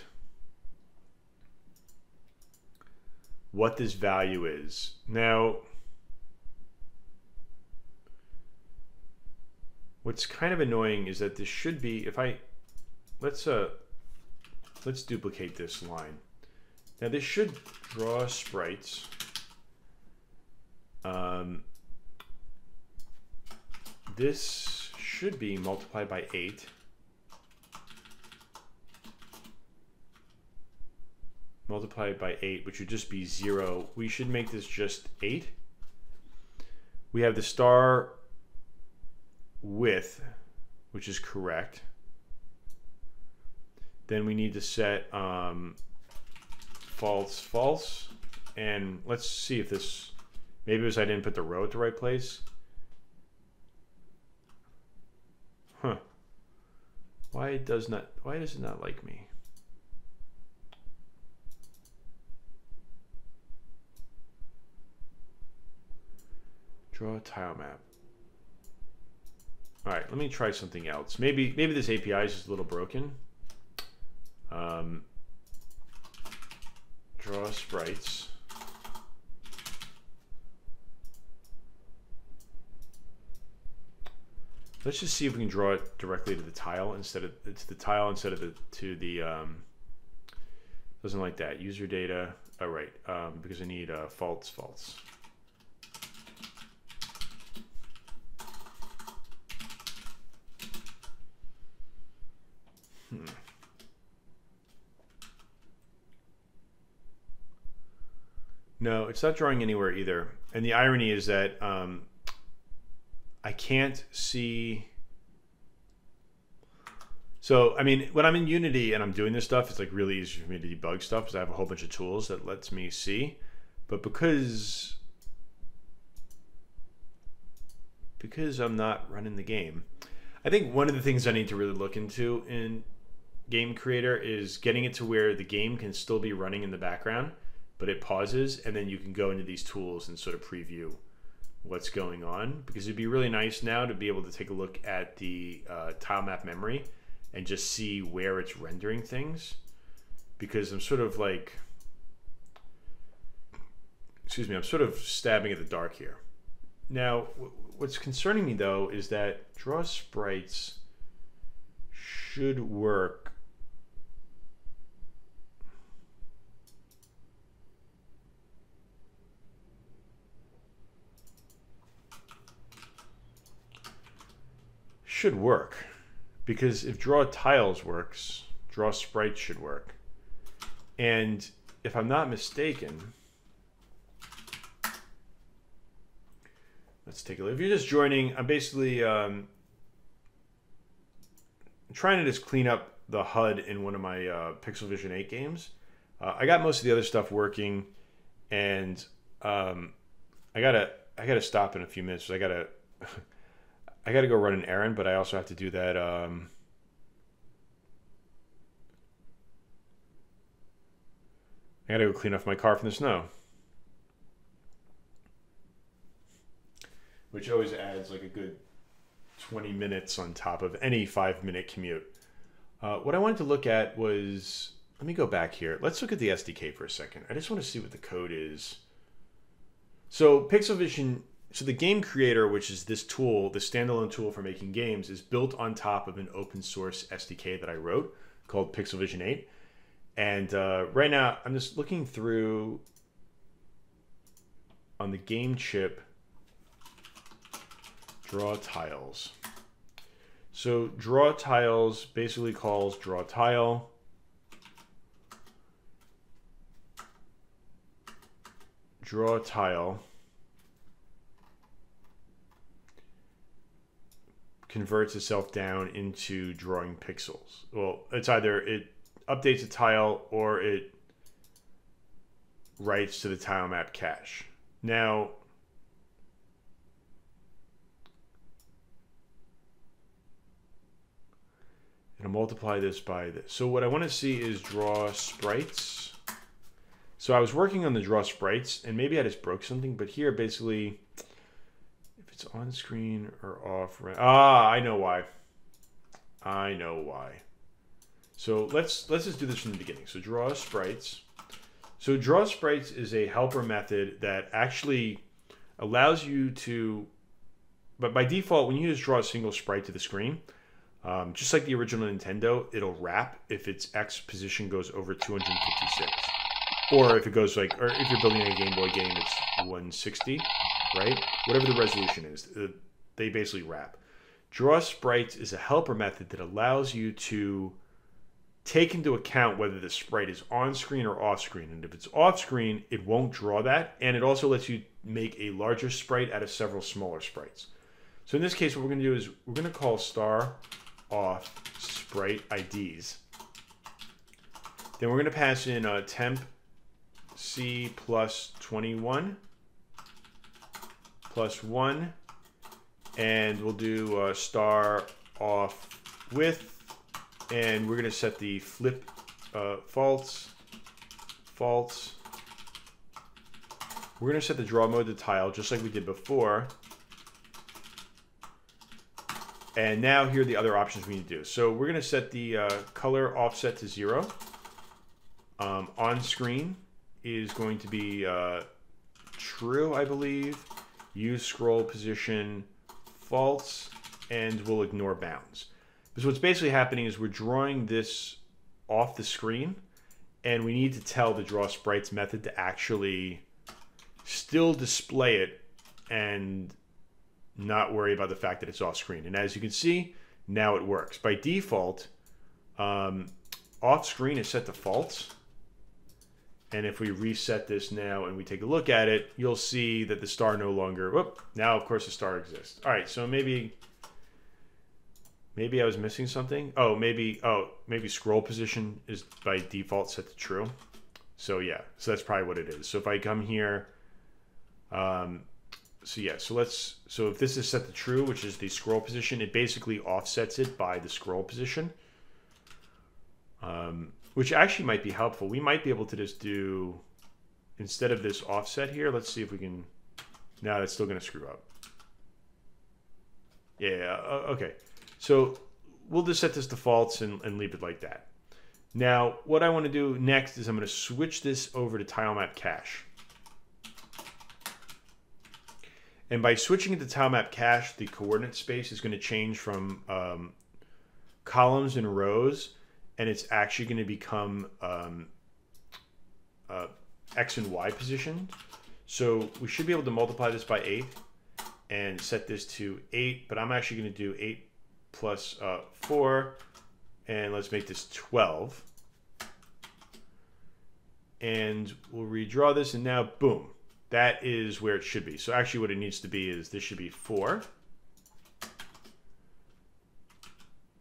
what this value is. Now, what's kind of annoying is that this should be, if I, let's duplicate this line. Now this should draw sprites. This should be multiplied by 8. Multiplied by 8, which would just be 0. We should make this just 8. We have the star width, which is correct. Then we need to set false, false. And let's see if this, maybe it was I didn't put the row at the right place. Huh. Why does it not like me? Draw a tile map. All right, let me try something else. Maybe this API is just a little broken. Draw sprites. Let's just see if we can draw it directly to the tile instead of doesn't like that. User data. Oh, right. Because I need false, false. No, it's not drawing anywhere either. And the irony is that I can't see. So, I mean, when I'm in Unity and I'm doing this stuff, it's like really easy for me to debug stuff because I have a whole bunch of tools that lets me see. But because I'm not running the game, I think one of the things I need to really look into in Game Creator is getting it to where the game can still be running in the background, but it pauses, and then you can go into these tools and sort of preview what's going on, because it'd be really nice now to be able to take a look at the tile map memory and just see where it's rendering things, because I'm sort of like, excuse me, I'm sort of stabbing at the dark here. Now, what's concerning me though is that draw sprites should work. Should work, because if draw tiles works, draw sprites should work. And if I'm not mistaken, let's take a look. If you're just joining, I'm basically trying to just clean up the HUD in one of my Pixel Vision 8 games. I got most of the other stuff working, and I gotta stop in a few minutes. I gotta go run an errand, but I also have to do that. I gotta go clean off my car from the snow, which always adds like a good 20 minutes on top of any 5-minute commute. What I wanted to look at was, let me go back here. Let's look at the SDK for a second. I just want to see what the code is. So Pixel Vision, so the game creator, which is this tool, the standalone tool for making games, is built on top of an open source SDK that I wrote called Pixel Vision 8. And right now I'm just looking through on the game chip, draw tiles. So draw tiles basically calls draw tile. Draw tile converts itself down into drawing pixels. Well, it's either it updates a tile or it writes to the tile map cache. Now, and I'll multiply this by this. So what I want to see is draw sprites. So I was working on the draw sprites, and maybe I just broke something, but here basically, if it's on screen or off, I know why. I know why. So let's just do this from the beginning. So draw sprites. So draw sprites is a helper method that actually allows you to, but by default, when you just draw a single sprite to the screen, just like the original Nintendo, it'll wrap if its X position goes over 256. Or if it goes like, or if you're building a Game Boy game, it's 160, right? Whatever the resolution is, they basically wrap. Draw sprites is a helper method that allows you to take into account whether the sprite is on screen or off screen. And if it's off screen, it won't draw that. And it also lets you make a larger sprite out of several smaller sprites. So in this case, what we're going to do is we're going to call star off sprite IDs. Then we're going to pass in temp C plus 21 plus 1, and we'll do star off width, and we're going to set the flip false. We're going to set the draw mode to tile just like we did before. And now here are the other options we need to do. So we're going to set the color offset to 0. On screen is going to be true, I believe. Use scroll position false, and we'll ignore bounds. Because what's basically happening is we're drawing this off the screen, and we need to tell the draw sprites method to actually still display it and not worry about the fact that it's off screen. And as you can see, now it works. By default, off screen is set to false. And if we reset this now and we take a look at it, you'll see that the star no longer, whoop, now of course the star exists. All right, so maybe I was missing something. Maybe scroll position is by default set to true. So yeah, so that's probably what it is. So if I come here, so if this is set to true, which is the scroll position, it basically offsets it by the scroll position. Which actually might be helpful. We might be able to just do, instead of this offset here, let's see if we can, no, that's still going to screw up. Yeah, okay. So we'll just set this defaults and leave it like that. Now, what I want to do next is I'm going to switch this over to tilemap cache. And by switching it to tilemap cache, the coordinate space is going to change from columns and rows, and it's actually going to become X and Y position. So we should be able to multiply this by 8 and set this to 8, but I'm actually going to do 8 plus 4, and let's make this 12. And we'll redraw this, and now, boom, that is where it should be. So actually what it needs to be is this should be 4.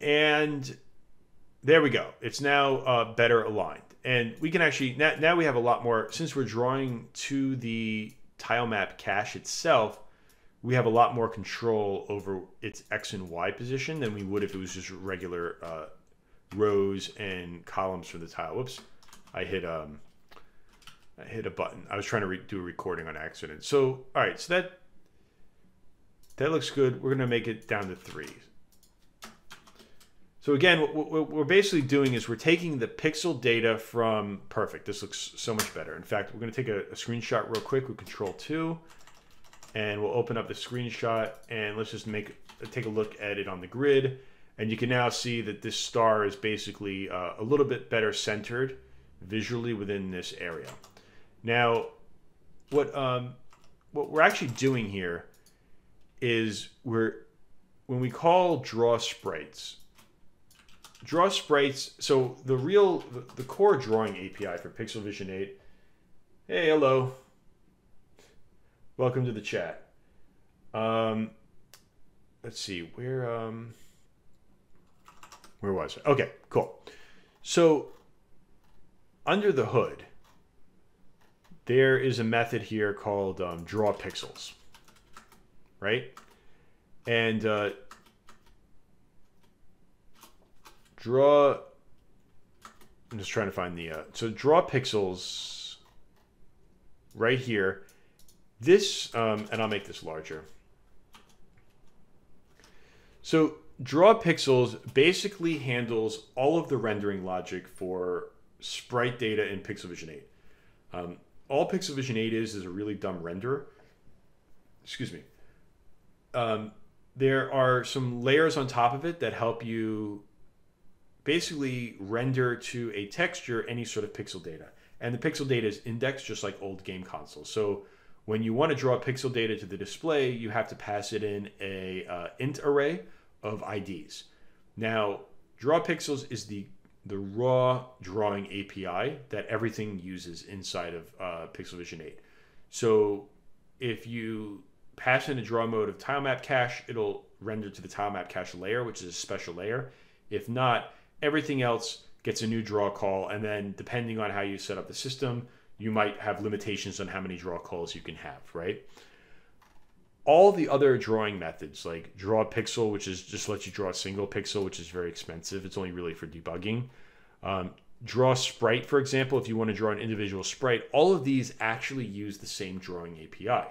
And there we go. It's now better aligned. And we can actually, now we have a lot more, since we're drawing to the tilemap cache itself, we have a lot more control over its X and Y position than we would if it was just regular rows and columns from the tile. Whoops, I hit a button. I was trying to do a recording on accident. So, all right, so that looks good. We're gonna make it down to 3. So again, what we're basically doing is we're taking the pixel data from, perfect, this looks so much better. In fact, we're gonna take a screenshot real quick with Control 2, and we'll open up the screenshot, and let's just take a look at it on the grid. And you can now see that this star is basically a little bit better centered visually within this area. Now, what we're actually doing here is when we call draw sprites, so the core drawing API for Pixel Vision 8, hey, hello, welcome to the chat. Let's see, where was I? Okay, cool. So under the hood, there is a method here called draw pixels, right? And I'm just trying to find so draw pixels right here. This, and I'll make this larger. So draw pixels basically handles all of the rendering logic for sprite data in Pixel Vision 8. All Pixel Vision 8 is a really dumb renderer. Excuse me. There are some layers on top of it that help you basically render to a texture any sort of pixel data. And the pixel data is indexed just like old game consoles. So when you want to draw pixel data to the display, you have to pass it in a int array of IDs. Now, draw pixels is the raw drawing API that everything uses inside of Pixel Vision 8. So if you pass in a draw mode of tilemap cache, it'll render to the tilemap cache layer, which is a special layer. If not, everything else gets a new draw call, and then depending on how you set up the system, you might have limitations on how many draw calls you can have, right? All the other drawing methods, like draw pixel, which is just lets you draw a single pixel, which is very expensive. It's only really for debugging. Draw sprite, for example, if you want to draw an individual sprite, all of these actually use the same drawing API.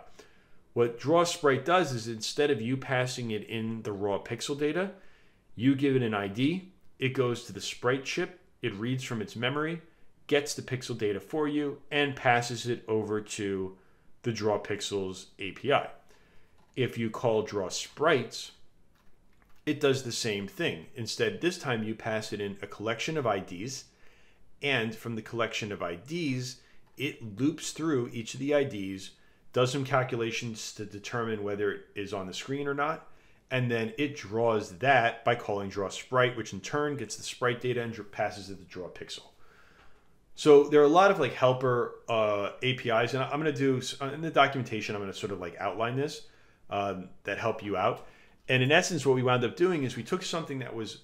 What draw sprite does is instead of you passing it in the raw pixel data, you give it an ID, it goes to the sprite chip, it reads from its memory, gets the pixel data for you, and passes it over to the draw pixels API. If you call draw sprites, it does the same thing. Instead, this time you pass it in a collection of IDs, and from the collection of IDs, it loops through each of the IDs, does some calculations to determine whether it is on the screen or not, and then it draws that by calling draw sprite, which in turn gets the sprite data and passes it to draw pixel. So there are a lot of like helper APIs, and I'm going to do in the documentation, I'm going to sort of like outline this that help you out. And in essence, what we wound up doing is we took something that was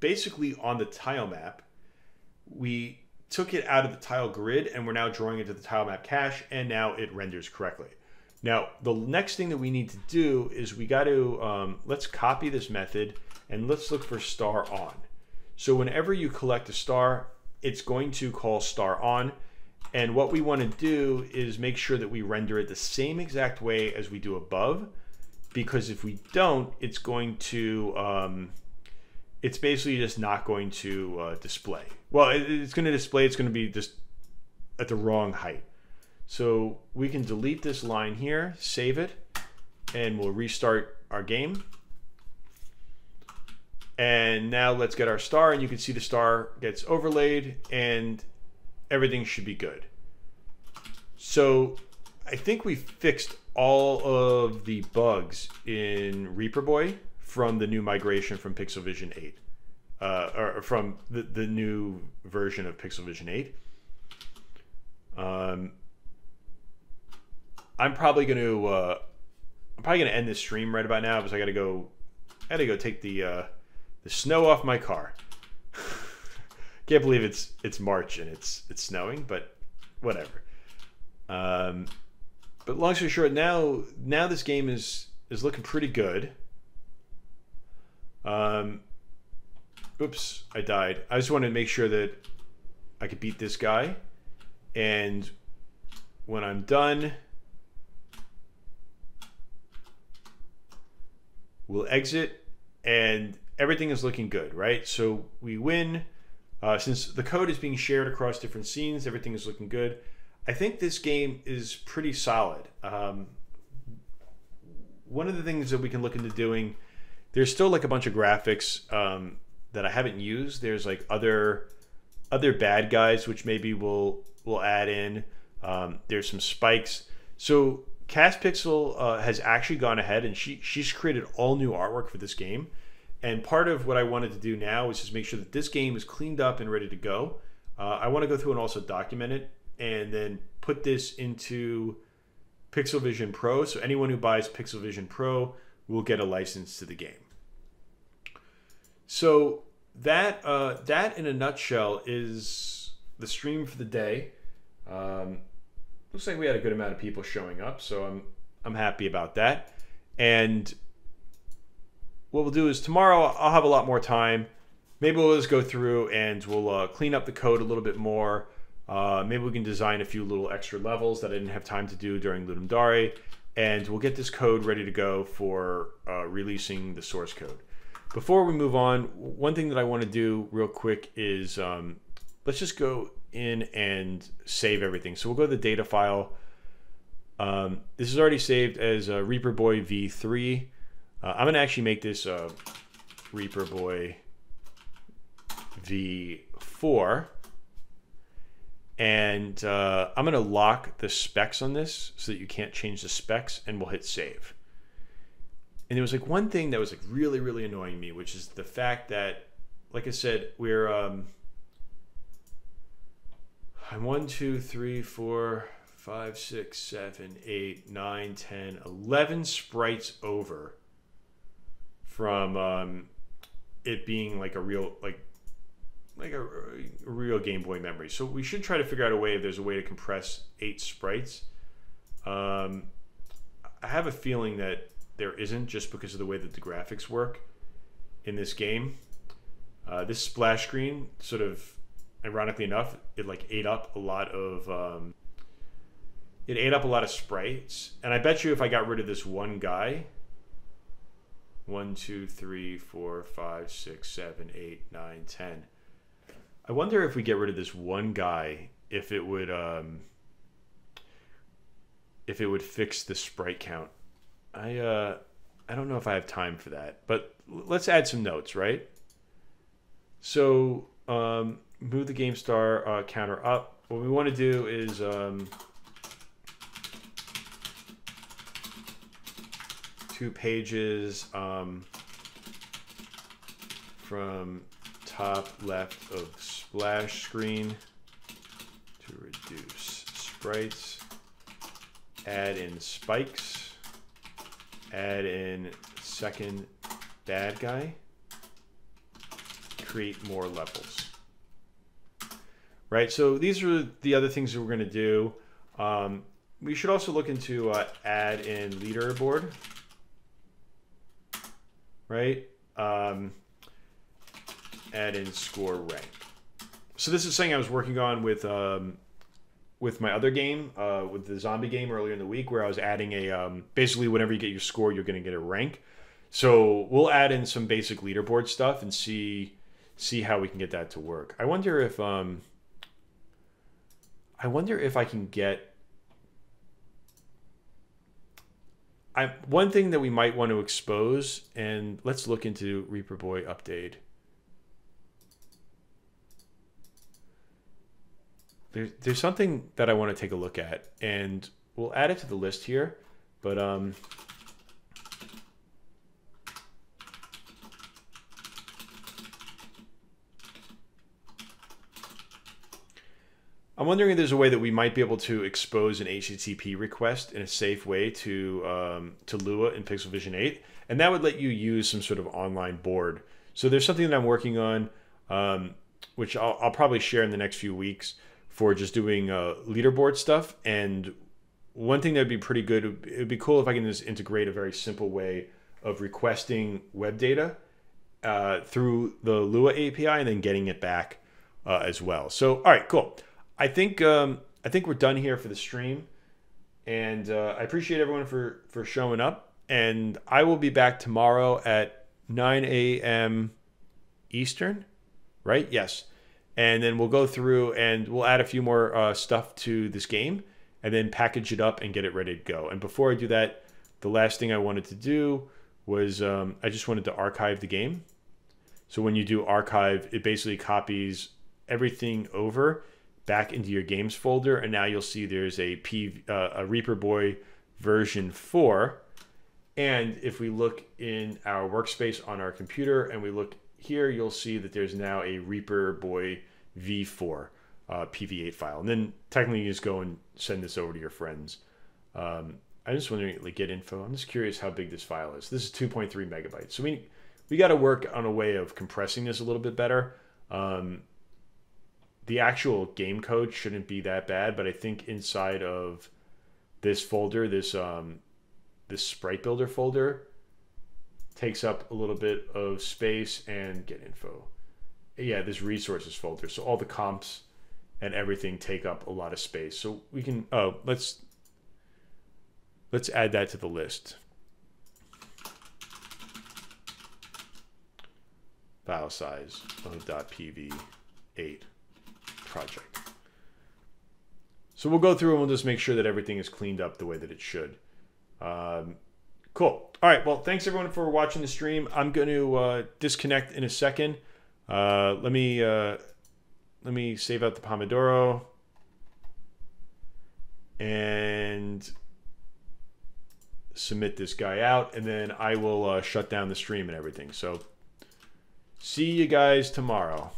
basically on the tile map, we took it out of the tile grid, and we're now drawing it to the tile map cache, and now it renders correctly. Now, the next thing that we need to do is we got to, let's copy this method, and let's look for star on. So whenever you collect a star, it's going to call star on. And what we want to do is make sure that we render it the same exact way as we do above, because if we don't, it's going to it's basically just not going to display. Well, it's going to display. It's going to be just at the wrong height. So we can delete this line here, save it, and we'll restart our game. And now let's get our star, and you can see the star gets overlaid, and everything should be good. So I think we fixed all of the bugs in Reaper Boy from the new migration from Pixel Vision 8, or from the new version of Pixel Vision 8. I'm probably gonna end this stream right about now because I gotta go take the snow off my car. Can't believe it's March and it's snowing, but whatever. But long story short, now this game is looking pretty good. Oops, I died. I just wanted to make sure that I could beat this guy, and when I'm done, we'll exit, and everything is looking good, right? So we win. Since the code is being shared across different scenes, everything is looking good. I think this game is pretty solid. One of the things that we can look into doing, there's still like a bunch of graphics that I haven't used. There's like other bad guys which maybe we'll add in. There's some spikes. So CastPixel has actually gone ahead and she's created all new artwork for this game. And part of what I wanted to do now is just make sure that this game is cleaned up and ready to go. I want to go through and also document it and then put this into Pixel Vision Pro. So anyone who buys Pixel Vision Pro will get a license to the game. So that in a nutshell is the stream for the day. Looks like we had a good amount of people showing up, so I'm happy about that. And what we'll do is tomorrow I'll have a lot more time. Maybe we'll just go through and we'll clean up the code a little bit more. Maybe we can design a few little extra levels that I didn't have time to do during Ludum Dare, and we'll get this code ready to go for releasing the source code. Before we move on, one thing that I want to do real quick is let's just go in and save everything. So we'll go to the data file. This is already saved as Reaper Boy v3. I'm going to actually make this Reaper Boy v4. And I'm going to lock the specs on this so that you can't change the specs, and we'll hit save. And there was like one thing that was like really, really annoying me, which is the fact that, like I said, we're I'm 1, 2, 3, 4, 5, 6, 7, 8, 9, 10, 11 sprites over from it being like a real a real Game Boy memory. So we should try to figure out a way if there's a way to compress 8 sprites. I have a feeling that there isn't, just because of the way that the graphics work in this game. This splash screen, sort of ironically enough, it like ate up a lot of sprites. And I bet you if I got rid of this one guy, 1, 2, 3, 4, 5, 6, 7, 8, 9, 10. I wonder if we get rid of this one guy, if it would fix the sprite count. I don't know if I have time for that, but let's add some notes, right? So move the GameStar counter up. What we want to do is two pages from top left of splash screen to reduce sprites, add in spikes, add in second bad guy, create more levels. Right, so these are the other things that we're going to do. We should also look into add in leaderboard, right? Add in score rank. So this is something I was working on with my other game, with the zombie game earlier in the week, where I was adding a basically whenever you get your score, you're going to get a rank. So we'll add in some basic leaderboard stuff and see how we can get that to work. I wonder if I can get one thing that we might want to expose, and let's look into Reaper Boy update. There's something that I want to take a look at, and we'll add it to the list here, but I'm wondering if there's a way that we might be able to expose an HTTP request in a safe way to Lua in Pixel Vision 8, and that would let you use some sort of online board. So there's something that I'm working on, which I'll probably share in the next few weeks for just doing leaderboard stuff. And one thing that would be pretty good, it would be cool if I can just integrate a very simple way of requesting web data through the Lua API and then getting it back as well. So, all right, cool. I think we're done here for the stream, and I appreciate everyone for showing up. And I will be back tomorrow at 9 a.m. Eastern, right? Yes. And then we'll go through and we'll add a few more stuff to this game, and then package it up and get it ready to go. And before I do that, the last thing I wanted to do was I just wanted to archive the game. So when you do archive, it basically copies everything over back into your games folder, and now you'll see there's a Reaper Boy version 4. And if we look in our workspace on our computer and we look here, you'll see that there's now a Reaper Boy v4 PV8 file. And then technically you just go and send this over to your friends. I'm just wondering, like, get info. I'm just curious how big this file is. This is 2.3 megabytes. So we got to work on a way of compressing this a little bit better. The actual game code shouldn't be that bad, but I think inside of this folder, this sprite builder folder takes up a little bit of space, and get info. Yeah, this resources folder. So all the comps and everything take up a lot of space. So we can, let's add that to the list. File size of .pv8 project. So we'll go through and we'll just make sure that everything is cleaned up the way that it should. Cool. All right. Well, thanks everyone for watching the stream. I'm going to disconnect in a second. Let me save out the Pomodoro and submit this guy out, and then I will shut down the stream and everything. So see you guys tomorrow.